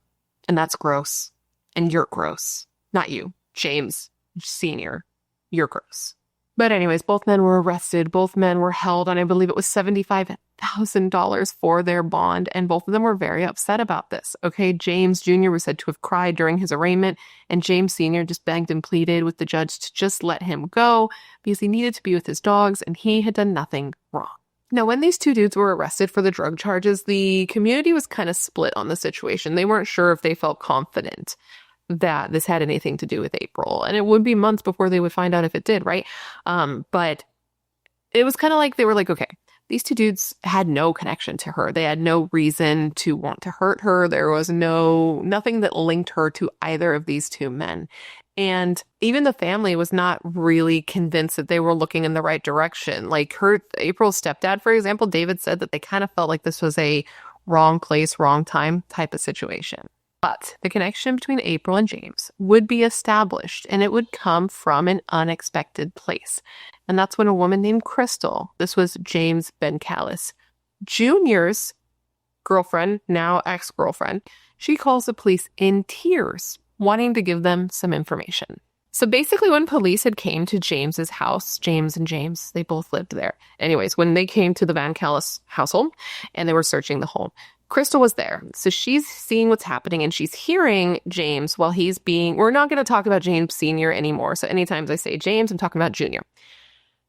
S1: and that's gross. And you're gross. Not you. James Sr., you're gross. But anyways, both men were arrested. Both men were held on, I believe it was $75,000 for their bond, and both of them were very upset about this. Okay, James Jr. was said to have cried during his arraignment, and James Sr. just begged and pleaded with the judge to just let him go because he needed to be with his dogs, and he had done nothing wrong. Now, when these two dudes were arrested for the drug charges, the community was kind of split on the situation. They weren't sure if they felt confident that this had anything to do with April. And it would be months before they would find out if it did, right? But it was kind of like they were like, okay, these two dudes had no connection to her. They had no reason to want to hurt her. There was nothing that linked her to either of these two men. And even the family was not really convinced that they were looking in the right direction. April's stepdad, for example, David said that they kind of felt like this was a wrong place, wrong time type of situation. But the connection between April and James would be established, and it would come from an unexpected place. And that's when a woman named Crystal, this was James VanKalis Jr.'s girlfriend, now ex-girlfriend, she calls the police in tears, wanting to give them some information. So basically when police had came to James's house, James and James, they both lived there. Anyways, when they came to the VanKalis household and they were searching the home, Crystal was there. So she's seeing what's happening and she's hearing James while we're not going to talk about James Sr. anymore. So anytime I say James, I'm talking about Jr.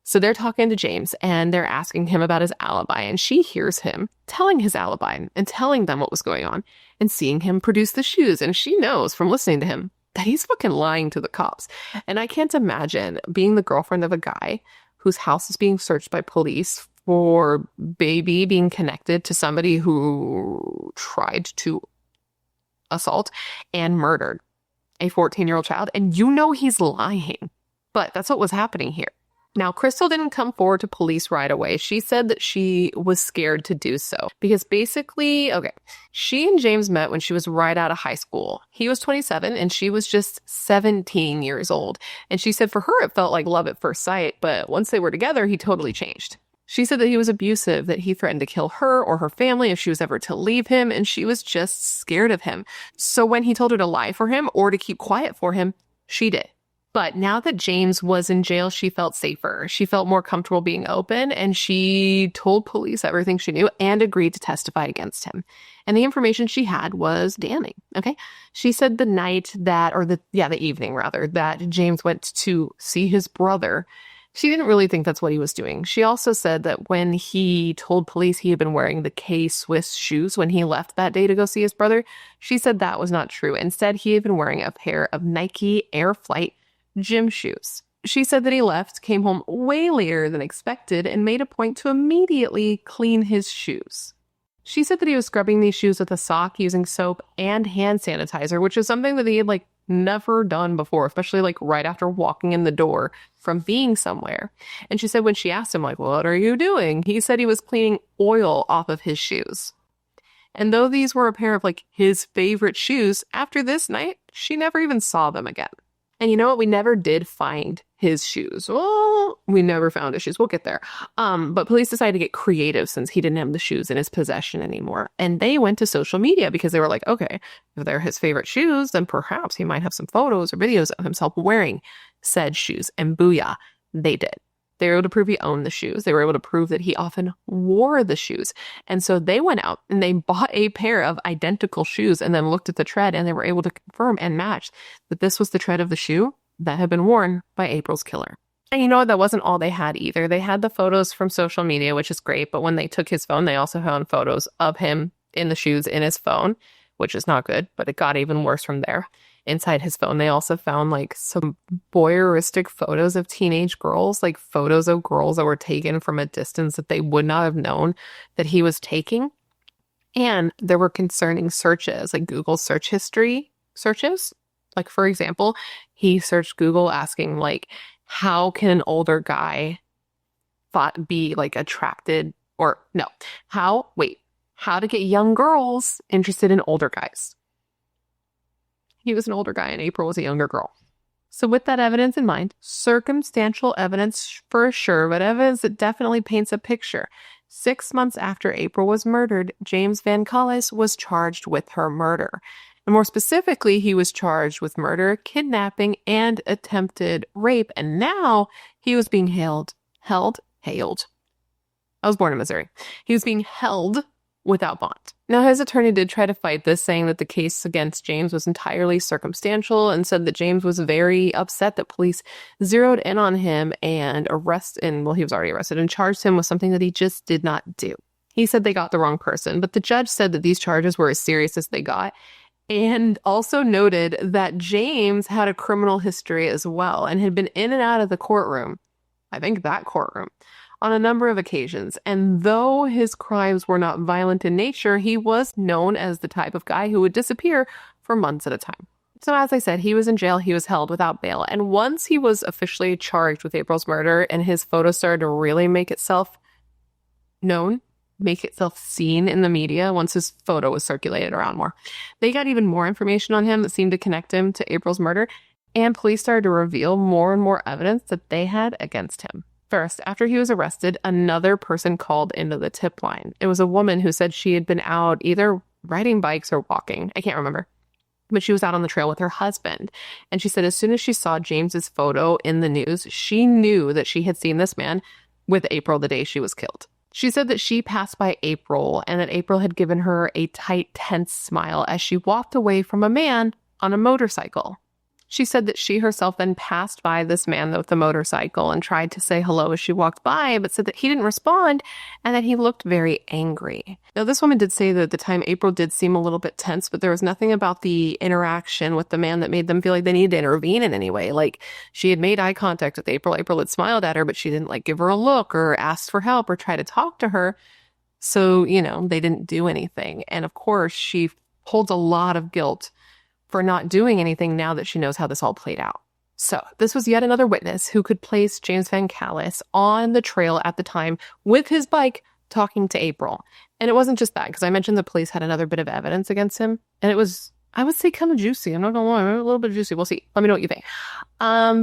S1: So they're talking to James and they're asking him about his alibi, and she hears him telling his alibi and telling them what was going on and seeing him produce the shoes. And she knows from listening to him that he's fucking lying to the cops. And I can't imagine being the girlfriend of a guy whose house is being searched by police for baby being connected to somebody who tried to assault and murdered a 14-year-old child. And he's lying. But that's what was happening here. Now, Crystal didn't come forward to police right away. She said that she was scared to do so because basically, she and James met when she was right out of high school. He was 27 and she was just 17 years old. And she said for her, it felt like love at first sight. But once they were together, he totally changed. She said that he was abusive, that he threatened to kill her or her family if she was ever to leave him, and she was just scared of him. So when he told her to lie for him or to keep quiet for him, she did. But now that James was in jail, she felt safer. She felt more comfortable being open, and she told police everything she knew and agreed to testify against him. And the information she had was damning, okay? She said the evening rather, that James went to see his brother, she didn't really think that's what he was doing. She also said that when he told police he had been wearing the K-Swiss shoes when he left that day to go see his brother, she said that was not true. Instead, he had been wearing a pair of Nike Air Flight gym shoes. She said that he left, came home way later than expected, and made a point to immediately clean his shoes. She said that he was scrubbing these shoes with a sock using soap and hand sanitizer, which is something that he had never done before, especially right after walking in the door from being somewhere. And she said when she asked him what are you doing? He said he was cleaning oil off of his shoes. And though these were a pair of his favorite shoes, after this night, she never even saw them again. And you know what? We never did find his shoes. Well, we never found his shoes. We'll get there. But police decided to get creative since he didn't have the shoes in his possession anymore. And they went to social media because they were like, okay, if they're his favorite shoes, then perhaps he might have some photos or videos of himself wearing said shoes. And booyah, they did. They were able to prove he owned the shoes. They were able to prove that he often wore the shoes. And so they went out and they bought a pair of identical shoes and then looked at the tread, and they were able to confirm and match that this was the tread of the shoe that had been worn by April's killer. And you know what? That wasn't all they had either. They had the photos from social media, which is great. But when they took his phone, they also found photos of him in the shoes in his phone, which is not good, but it got even worse from there. Inside his phone, they also found some voyeuristic photos of teenage girls, photos of girls that were taken from a distance that they would not have known that he was taking. And there were concerning searches, Google search history searches. For example, he searched Google asking, how can an older guy be attracted how to get young girls interested in older guys. He was an older guy and April was a younger girl. So with that evidence in mind, circumstantial evidence for sure, but evidence that definitely paints a picture. 6 months after April was murdered, James VanKalis was charged with her murder. And more specifically, he was charged with murder, kidnapping, and attempted rape. And now he was being hailed. I was born in Missouri. He was being held without bond. Now, his attorney did try to fight this, saying that the case against James was entirely circumstantial and said that James was very upset that police zeroed in on him and he was already arrested and charged him with something that he just did not do. He said they got the wrong person, but the judge said that these charges were as serious as they got and also noted that James had a criminal history as well and had been in and out of the courtroom, I think that courtroom, on a number of occasions. And though his crimes were not violent in nature, he was known as the type of guy who would disappear for months at a time. So as I said, he was in jail, he was held without bail. And once he was officially charged with April's murder and his photo started to really make itself known, make itself seen in the media, once his photo was circulated around more, they got even more information on him that seemed to connect him to April's murder. And police started to reveal more and more evidence that they had against him. First, after he was arrested, another person called into the tip line. It was a woman who said she had been out either riding bikes or walking. I can't remember. But she was out on the trail with her husband. And she said as soon as she saw James's photo in the news, she knew that she had seen this man with April the day she was killed. She said that she passed by April and that April had given her a tight, tense smile as she walked away from a man on a motorcycle. She said that she herself then passed by this man with the motorcycle and tried to say hello as she walked by, but said that he didn't respond and that he looked very angry. Now, this woman did say that at the time April did seem a little bit tense, but there was nothing about the interaction with the man that made them feel like they needed to intervene in any way. She had made eye contact with April. April had smiled at her, but she didn't give her a look or ask for help or try to talk to her. So, they didn't do anything. And of course, she holds a lot of guilt for not doing anything now that she knows how this all played out. So this was yet another witness who could place James VanKalis on the trail at the time with his bike talking to April. And it wasn't just that, because I mentioned the police had another bit of evidence against him, and it was I would say kind of juicy. I'm not gonna lie, a little bit juicy. We'll see. Let me know what you think.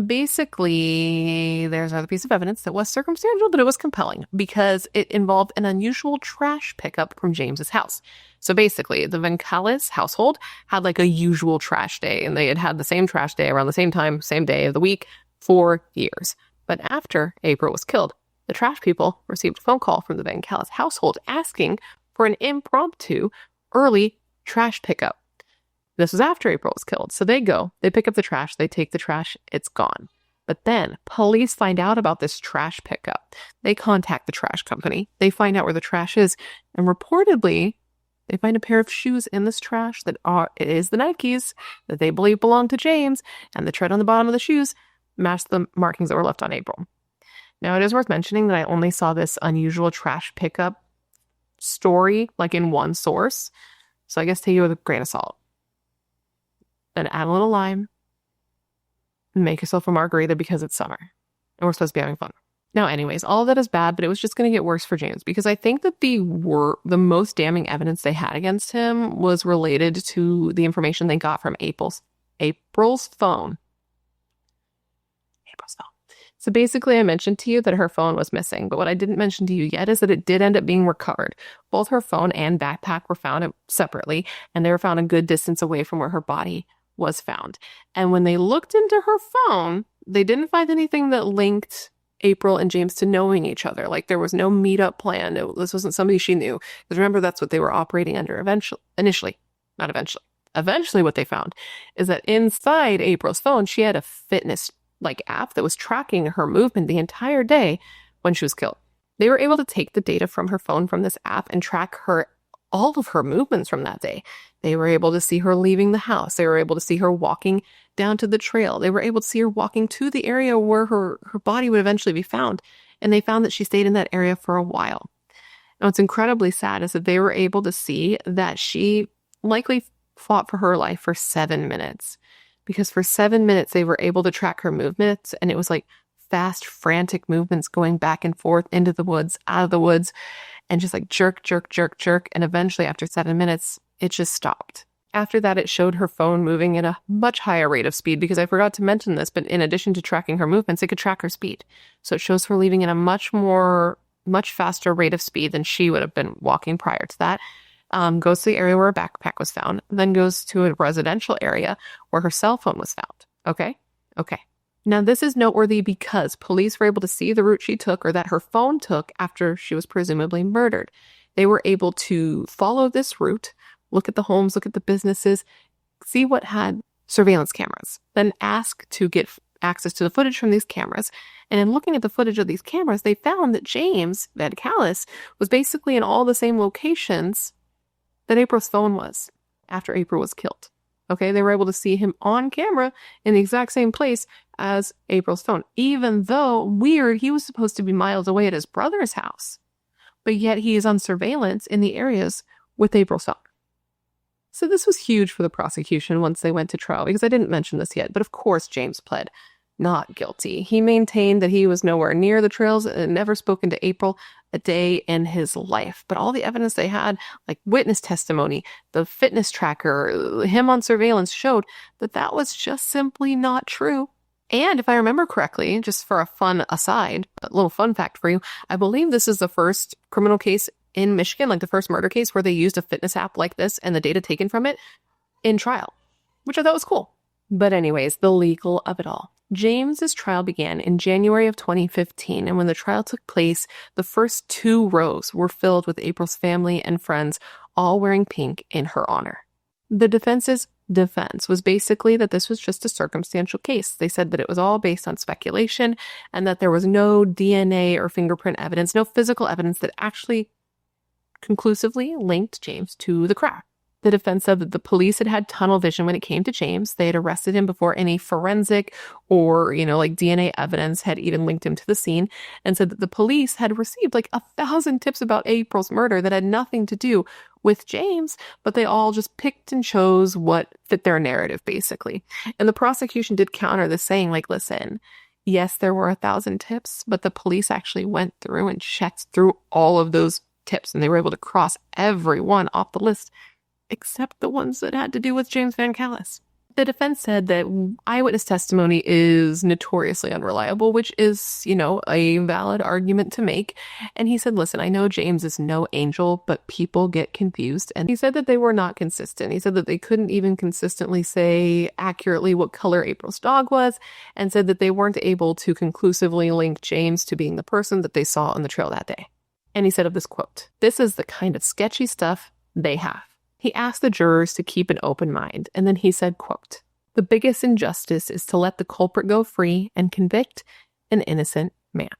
S1: Basically, there's another piece of evidence that was circumstantial, but it was compelling because it involved an unusual trash pickup from James's house. So basically, the VanKalis household had like a usual trash day, and they had had the same trash day around the same time, same day of the week for years. But after April was killed, the trash people received a phone call from the VanKalis household asking for an impromptu early trash pickup. This was after April was killed. So they go, they pick up the trash, they take the trash, it's gone. But then police find out about this trash pickup. They contact the trash company. They find out where the trash is. And reportedly, they find a pair of shoes in this trash that is the Nikes that they believe belong to James. And the tread on the bottom of the shoes matched the markings that were left on April. Now, it is worth mentioning that I only saw this unusual trash pickup story like in one source. So I guess take it with a grain of salt. Then add a little lime and make yourself a margarita because it's summer and we're supposed to be having fun. Now, anyways, all of that is bad, but it was just going to get worse for James because I think that the most damning evidence they had against him was related to the information they got from April's phone. So basically, I mentioned to you that her phone was missing, but what I didn't mention to you yet is that it did end up being recovered. Both her phone and backpack were found separately, and they were found a good distance away from where her body was found. And when they looked into her phone, they didn't find anything that linked April and James to knowing each other. Like there was no meetup plan. This wasn't somebody she knew. Because remember, that's what they were operating under Eventually, what they found is that inside April's phone, she had a fitness app that was tracking her movement the entire day when she was killed. They were able to take the data from her phone from this app and track all of her movements from that day. They were able to see her leaving the house. They were able to see her walking down to the trail. They were able to see her walking to the area where her body would eventually be found. And they found that she stayed in that area for a while. Now, what's incredibly sad is that they were able to see that she likely fought for her life for 7 minutes. Because for 7 minutes, they were able to track her movements, and it was like fast, frantic movements going back and forth into the woods, out of the woods, and just like jerk, jerk, jerk, jerk. And eventually, after 7 minutes, it just stopped. After that, it showed her phone moving at a much higher rate of speed, because I forgot to mention this, but in addition to tracking her movements, it could track her speed. So it shows her leaving at a much faster rate of speed than she would have been walking prior to that. Goes to the area where her backpack was found, then goes to a residential area where her cell phone was found. Okay. Now, this is noteworthy because police were able to see the route she took, or that her phone took, after she was presumably murdered. They were able to follow this route, look at the homes, look at the businesses, see what had surveillance cameras, then ask to get access to the footage from these cameras. And in looking at the footage of these cameras, they found that James VanKalis was basically in all the same locations that April's phone was after April was killed. Okay, they were able to see him on camera in the exact same place as April's phone, even though, weird, he was supposed to be miles away at his brother's house, but yet he is on surveillance in the areas with April's phone. So this was huge for the prosecution once they went to trial, because I didn't mention this yet, but of course James pled not guilty. He maintained that he was nowhere near the trails and had never spoken to April a day in his life. But all the evidence they had, like witness testimony, the fitness tracker, him on surveillance, showed that that was just simply not true. And if I remember correctly, just for a fun aside, a little fun fact for you, I believe this is the first criminal case in Michigan, like the first murder case where they used a fitness app like this and the data taken from it in trial, which I thought was cool. But anyways, the legal of it all. James's trial began in January of 2015, and when the trial took place, the first 2 rows were filled with April's family and friends, all wearing pink in her honor. The defense's defense was basically that this was just a circumstantial case. They said that it was all based on speculation and that there was no DNA or fingerprint evidence, no physical evidence that actually conclusively linked James to the crime. The defense said that the police had tunnel vision when it came to James. They had arrested him before any forensic or, DNA evidence had even linked him to the scene, and said that the police had received 1,000 tips about April's murder that had nothing to do with James, but they all just picked and chose what fit their narrative, basically. And the prosecution did counter this, saying, listen, yes, there were 1,000 tips, but the police actually went through and checked through all of those tips, and they were able to cross every one off the list except the ones that had to do with James VanCallis. The defense said that eyewitness testimony is notoriously unreliable, which is, a valid argument to make. And he said, listen, I know James is no angel, but people get confused. And he said that they were not consistent. He said that they couldn't even consistently say accurately what color April's dog was, and said that they weren't able to conclusively link James to being the person that they saw on the trail that day. And he said of this quote, "This is the kind of sketchy stuff they have." He asked the jurors to keep an open mind, and then he said, quote, "The biggest injustice is to let the culprit go free and convict an innocent man."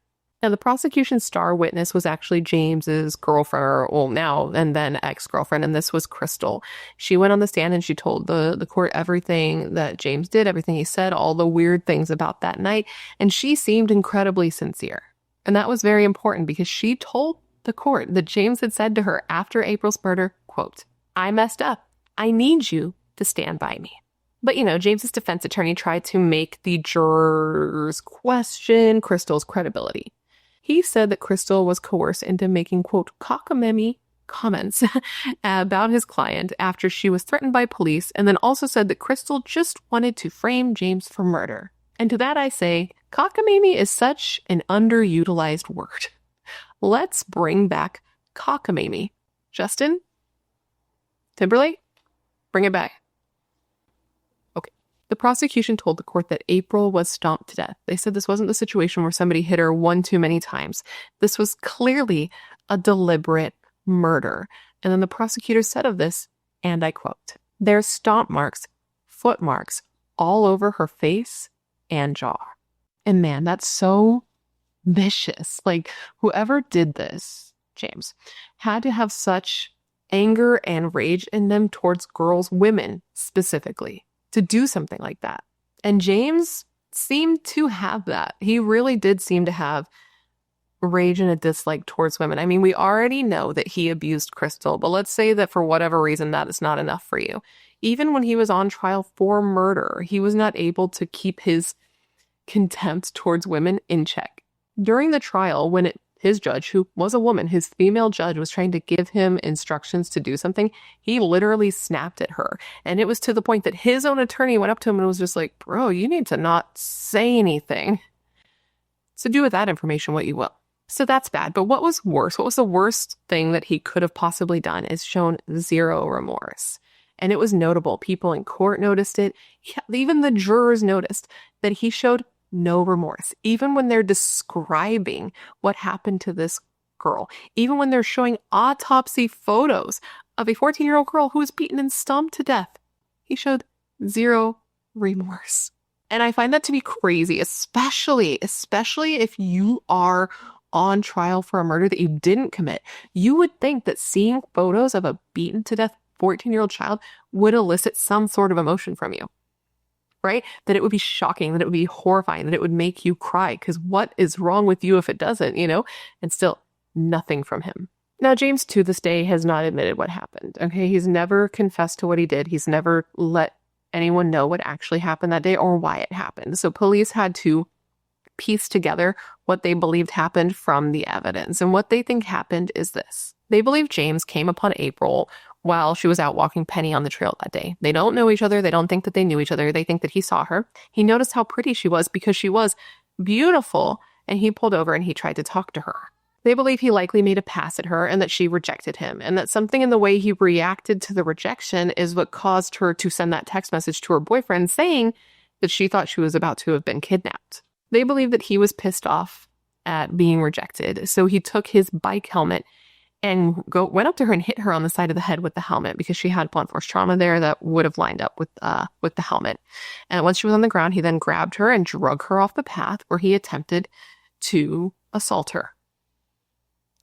S1: Now, the prosecution's star witness was actually James's girlfriend, or now and then ex-girlfriend, and this was Crystal. She went on the stand and she told the court everything that James did, everything he said, all the weird things about that night, and she seemed incredibly sincere. And that was very important because she told the court that James had said to her after April's murder, quote, "I messed up. I need you to stand by me." But, James's defense attorney tried to make the jurors question Crystal's credibility. He said that Crystal was coerced into making, quote, cockamamie comments about his client after she was threatened by police, and then also said that Crystal just wanted to frame James for murder. And to that I say, cockamamie is such an underutilized word. Let's bring back cockamamie. Justin? Timberlake? Bring it back. Okay. The prosecution told the court that April was stomped to death. They said this wasn't the situation where somebody hit her one too many times. This was clearly a deliberate murder. And then the prosecutor said of this, and I quote, "There's stomp marks, foot marks, all over her face and jaw." And man, that's so vicious. Like, whoever did this, James, had to have such anger and rage in them towards girls, women specifically, to do something like that. And James seemed to have that. He really did seem to have rage and a dislike towards women. I mean, we already know that he abused Crystal, but let's say that for whatever reason that is not enough for you. Even when he was on trial for murder, he was not able to keep his contempt towards women in check. During the trial, when his judge, who was a woman, his female judge, was trying to give him instructions to do something, he literally snapped at her. And it was to the point that his own attorney went up to him and was just like, "Bro, you need to not say anything." So do with that information what you will. So that's bad. But what was worse? What was the worst thing that he could have possibly done is shown zero remorse. And it was notable. People in court noticed it. Even the jurors noticed that he showed no remorse. Even when they're describing what happened to this girl, even when they're showing autopsy photos of a 14-year-old girl who was beaten and stomped to death, he showed zero remorse. And I find that to be crazy, especially if you are on trial for a murder that you didn't commit. You would think that seeing photos of a beaten to death 14-year-old child would elicit some sort of emotion from you. Right? That it would be shocking, that it would be horrifying, that it would make you cry, because what is wrong with you if it doesn't, And still, nothing from him. Now, James, to this day, has not admitted what happened, okay? He's never confessed to what he did. He's never let anyone know what actually happened that day or why it happened. So police had to piece together what they believed happened from the evidence. And what they think happened is this. They believe James came upon April while she was out walking Penny on the trail that day. They don't know each other. They don't think that they knew each other. They think that he saw her. He noticed how pretty she was because she was beautiful, and he pulled over and he tried to talk to her. They believe he likely made a pass at her and that she rejected him, and that something in the way he reacted to the rejection is what caused her to send that text message to her boyfriend saying that she thought she was about to have been kidnapped. They believe that he was pissed off at being rejected, so he took his bike helmet and went up to her and hit her on the side of the head with the helmet because she had blunt force trauma there that would have lined up with the helmet. And once she was on the ground, he then grabbed her and drug her off the path where he attempted to assault her.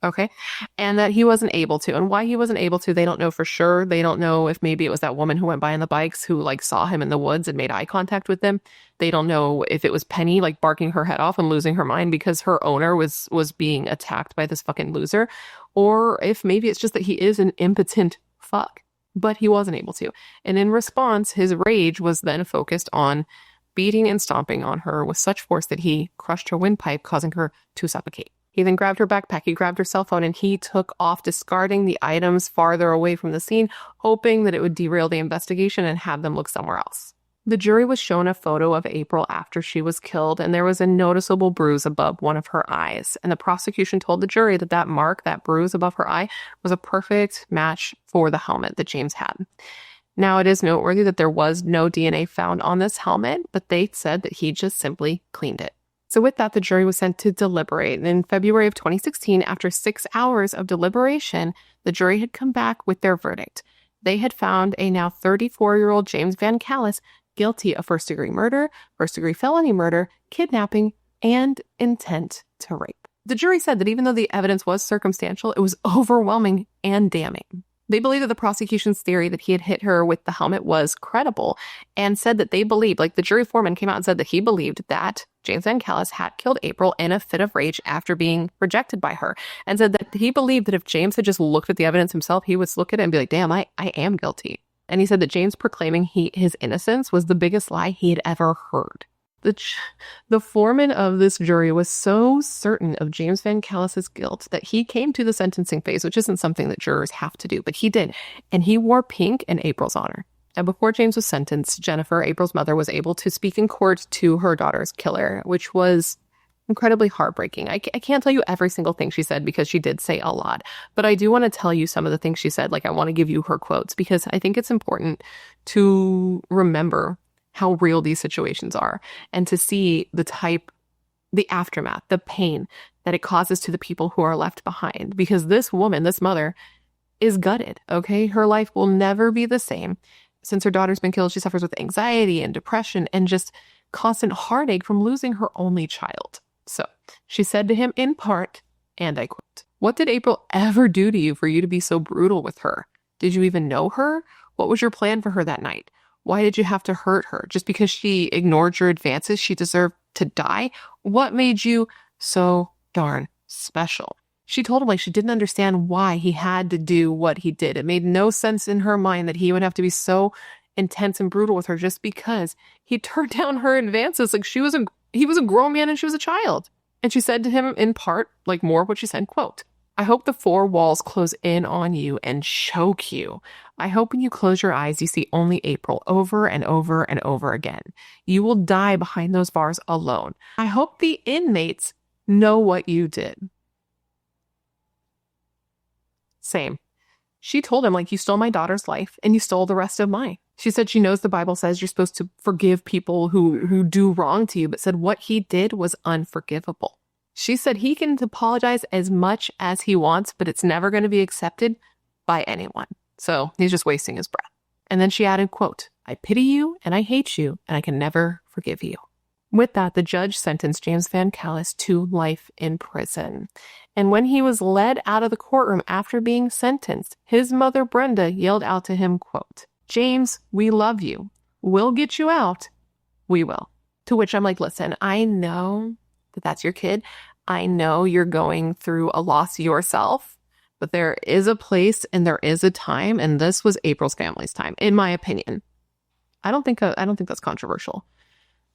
S1: Okay. And that he wasn't able to. And why he wasn't able to, they don't know for sure. They don't know if maybe it was that woman who went by on the bikes who saw him in the woods and made eye contact with them. They don't know if it was Penny barking her head off and losing her mind because her owner was being attacked by this fucking loser. Or if maybe it's just that he is an impotent fuck. But he wasn't able to. And in response, his rage was then focused on beating and stomping on her with such force that he crushed her windpipe, causing her to suffocate. He then grabbed her backpack, he grabbed her cell phone, and he took off, discarding the items farther away from the scene, hoping that it would derail the investigation and have them look somewhere else. The jury was shown a photo of April after she was killed, and there was a noticeable bruise above one of her eyes. And the prosecution told the jury that that mark, that bruise above her eye, was a perfect match for the helmet that James had. Now, it is noteworthy that there was no DNA found on this helmet, but they said that he just simply cleaned it. So with that, the jury was sent to deliberate. And in February of 2016, after 6 hours of deliberation, the jury had come back with their verdict. They had found a now 34-year-old James VanKalis guilty of first-degree murder, first-degree felony murder, kidnapping, and intent to rape. The jury said that even though the evidence was circumstantial, it was overwhelming and damning. They believed that the prosecution's theory that he had hit her with the helmet was credible, and said that they believed, like the jury foreman came out and said that he believed that James VanKalis had killed April in a fit of rage after being rejected by her, and said that he believed that if James had just looked at the evidence himself, he would look at it and be like, damn, I am guilty. And he said that James proclaiming his innocence was the biggest lie he had ever heard. The foreman of this jury was so certain of James VanKalis' guilt that he came to the sentencing phase, which isn't something that jurors have to do, but he did. And he wore pink in April's honor. And before James was sentenced, Jennifer, April's mother, was able to speak in court to her daughter's killer, which was incredibly heartbreaking. I can't tell you every single thing she said because she did say a lot, but I do want to tell you some of the things she said. Like, I want to give you her quotes because I think it's important to remember how real these situations are and to see the aftermath, the pain that it causes to the people who are left behind. Because this woman, this mother, is gutted, okay? Her life will never be the same. Since her daughter's been killed, she suffers with anxiety and depression and just constant heartache from losing her only child. So she said to him in part, and I quote, "What did April ever do to you for you to be so brutal with her? Did you even know her? What was your plan for her that night? Why did you have to hurt her? Just because she ignored your advances, she deserved to die? What made you so darn special?" She told him like she didn't understand why he had to do what he did. It made no sense in her mind that he would have to be so intense and brutal with her just because he turned down her advances. Like he was a grown man and she was a child. And she said to him in part, like more what she said, quote, "I hope the four walls close in on you and choke you. I hope when you close your eyes, you see only April over and over and over again. You will die behind those bars alone. I hope the inmates know what you did." Same. She told him, like, you stole my daughter's life and you stole the rest of mine. She said she knows the Bible says you're supposed to forgive people who do wrong to you, but said what he did was unforgivable. She said he can apologize as much as he wants, but it's never going to be accepted by anyone. So he's just wasting his breath. And then she added, quote, "I pity you and I hate you and I can never forgive you." With that, the judge sentenced James VanKalis to life in prison. And when he was led out of the courtroom after being sentenced, his mother, Brenda, yelled out to him, quote, "James, we love you. We'll get you out. We will." To which I'm like, listen, I know that that's your kid. I know you're going through a loss yourself, but there is a place and there is a time, and this was April's family's time, in my opinion. I don't think that's controversial,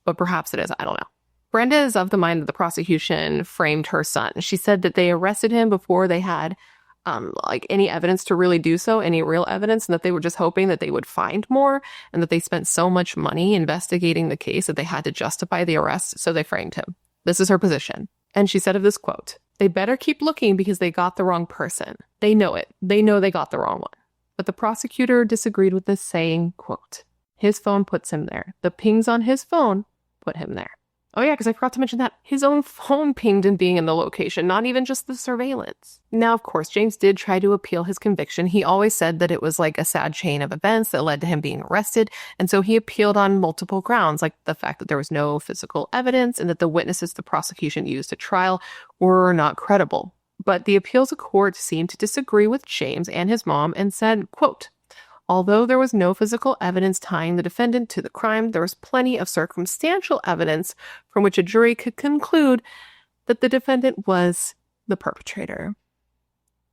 S1: but perhaps it is. I don't know. Brenda is of the mind that the prosecution framed her son. She said that they arrested him before they had any evidence to really do so, any real evidence, and that they were just hoping that they would find more, and that they spent so much money investigating the case that they had to justify the arrest, so they framed him. This is her position. And she said of this quote, "They better keep looking because they got the wrong person. They know it. They know they got the wrong one." But the prosecutor disagreed with this, saying, quote, "His phone puts him there. The pings on his phone put him there." Oh yeah, because I forgot to mention that his own phone pinged him being in the location, not even just the surveillance. Now, of course, James did try to appeal his conviction. He always said that it was like a sad chain of events that led to him being arrested. And so he appealed on multiple grounds, like the fact that there was no physical evidence and that the witnesses the prosecution used at trial were not credible. But the appeals court seemed to disagree with James and his mom and said, quote, "Although there was no physical evidence tying the defendant to the crime, there was plenty of circumstantial evidence from which a jury could conclude that the defendant was the perpetrator."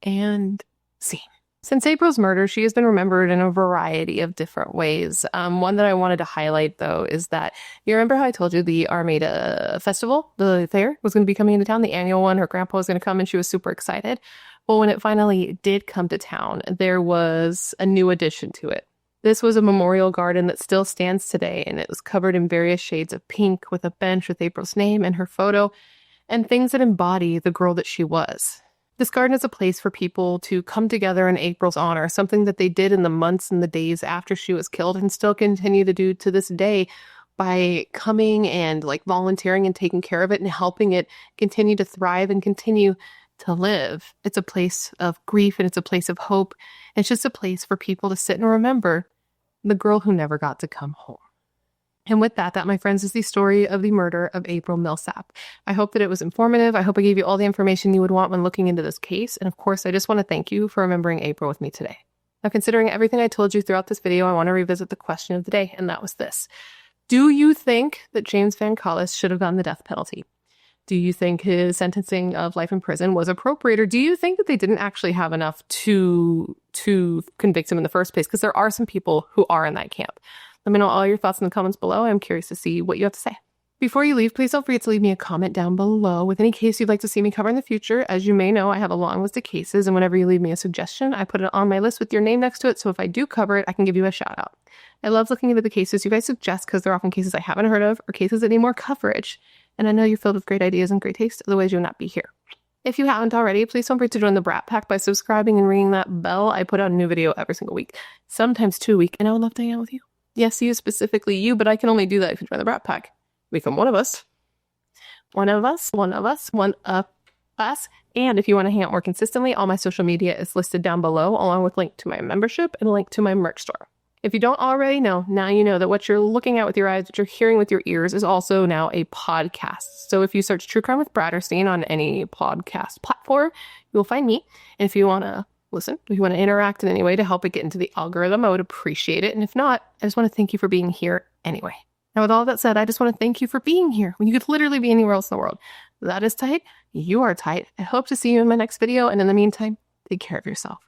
S1: And scene. Since April's murder, she has been remembered in a variety of different ways. One that I wanted to highlight, though, is that you remember how I told you the Armada festival, the fair, was going to be coming into town, the annual one. Her grandpa was going to come and she was super excited. Well, when it finally did come to town, there was a new addition to it. This was a memorial garden that still stands today, and it was covered in various shades of pink with a bench with April's name and her photo and things that embody the girl that she was. This garden is a place for people to come together in April's honor, something that they did in the months and the days after she was killed and still continue to do to this day by coming and volunteering and taking care of it and helping it continue to thrive and continue to live. It's a place of grief and it's a place of hope. It's just a place for people to sit and remember the girl who never got to come home. And with that, my friends, is the story of the murder of April Millsap. I hope that it was informative. I hope I gave you all the information you would want when looking into this case. And of course, I just want to thank you for remembering April with me today. Now, considering everything I told you throughout this video, I want to revisit the question of the day, and that was this. Do you think that James VanKalis should have gotten the death penalty? Do you think his sentencing of life in prison was appropriate, or do you think that they didn't actually have enough to convict him in the first place? Because there are some people who are in that camp. Let me know all your thoughts in the comments below. I'm curious to see what you have to say. Before you leave, please don't forget to leave me a comment down below with any case you'd like to see me cover in the future. As you may know, I have a long list of cases, and whenever you leave me a suggestion, I put it on my list with your name next to it, so if I do cover it, I can give you a shout out. I love looking into the cases you guys suggest because they're often cases I haven't heard of or cases that need more coverage, and I know you're filled with great ideas and great taste, otherwise you would not be here. If you haven't already, please don't forget to join the Brat Pack by subscribing and ringing that bell. I put out a new video every single week, sometimes 2 a week, and I would love to hang out with you. Yes, you, specifically you, but I can only do that if you join the Brat Pack. Become one of us. One of us. And if you want to hang out more consistently, all my social media is listed down below, along with a link to my membership and a link to my merch store. If you don't already know, now you know that what you're looking at with your eyes, what you're hearing with your ears, is also now a podcast. So if you search True Crime with BRATTERSTEIN on any podcast platform, you'll find me. And if you want to listen, if you want to interact in any way to help it get into the algorithm, I would appreciate it. And if not, I just want to thank you for being here anyway. Now, with all that said, I just want to thank you for being here when you could literally be anywhere else in the world. That is tight. You are tight. I hope to see you in my next video. And in the meantime, take care of yourself.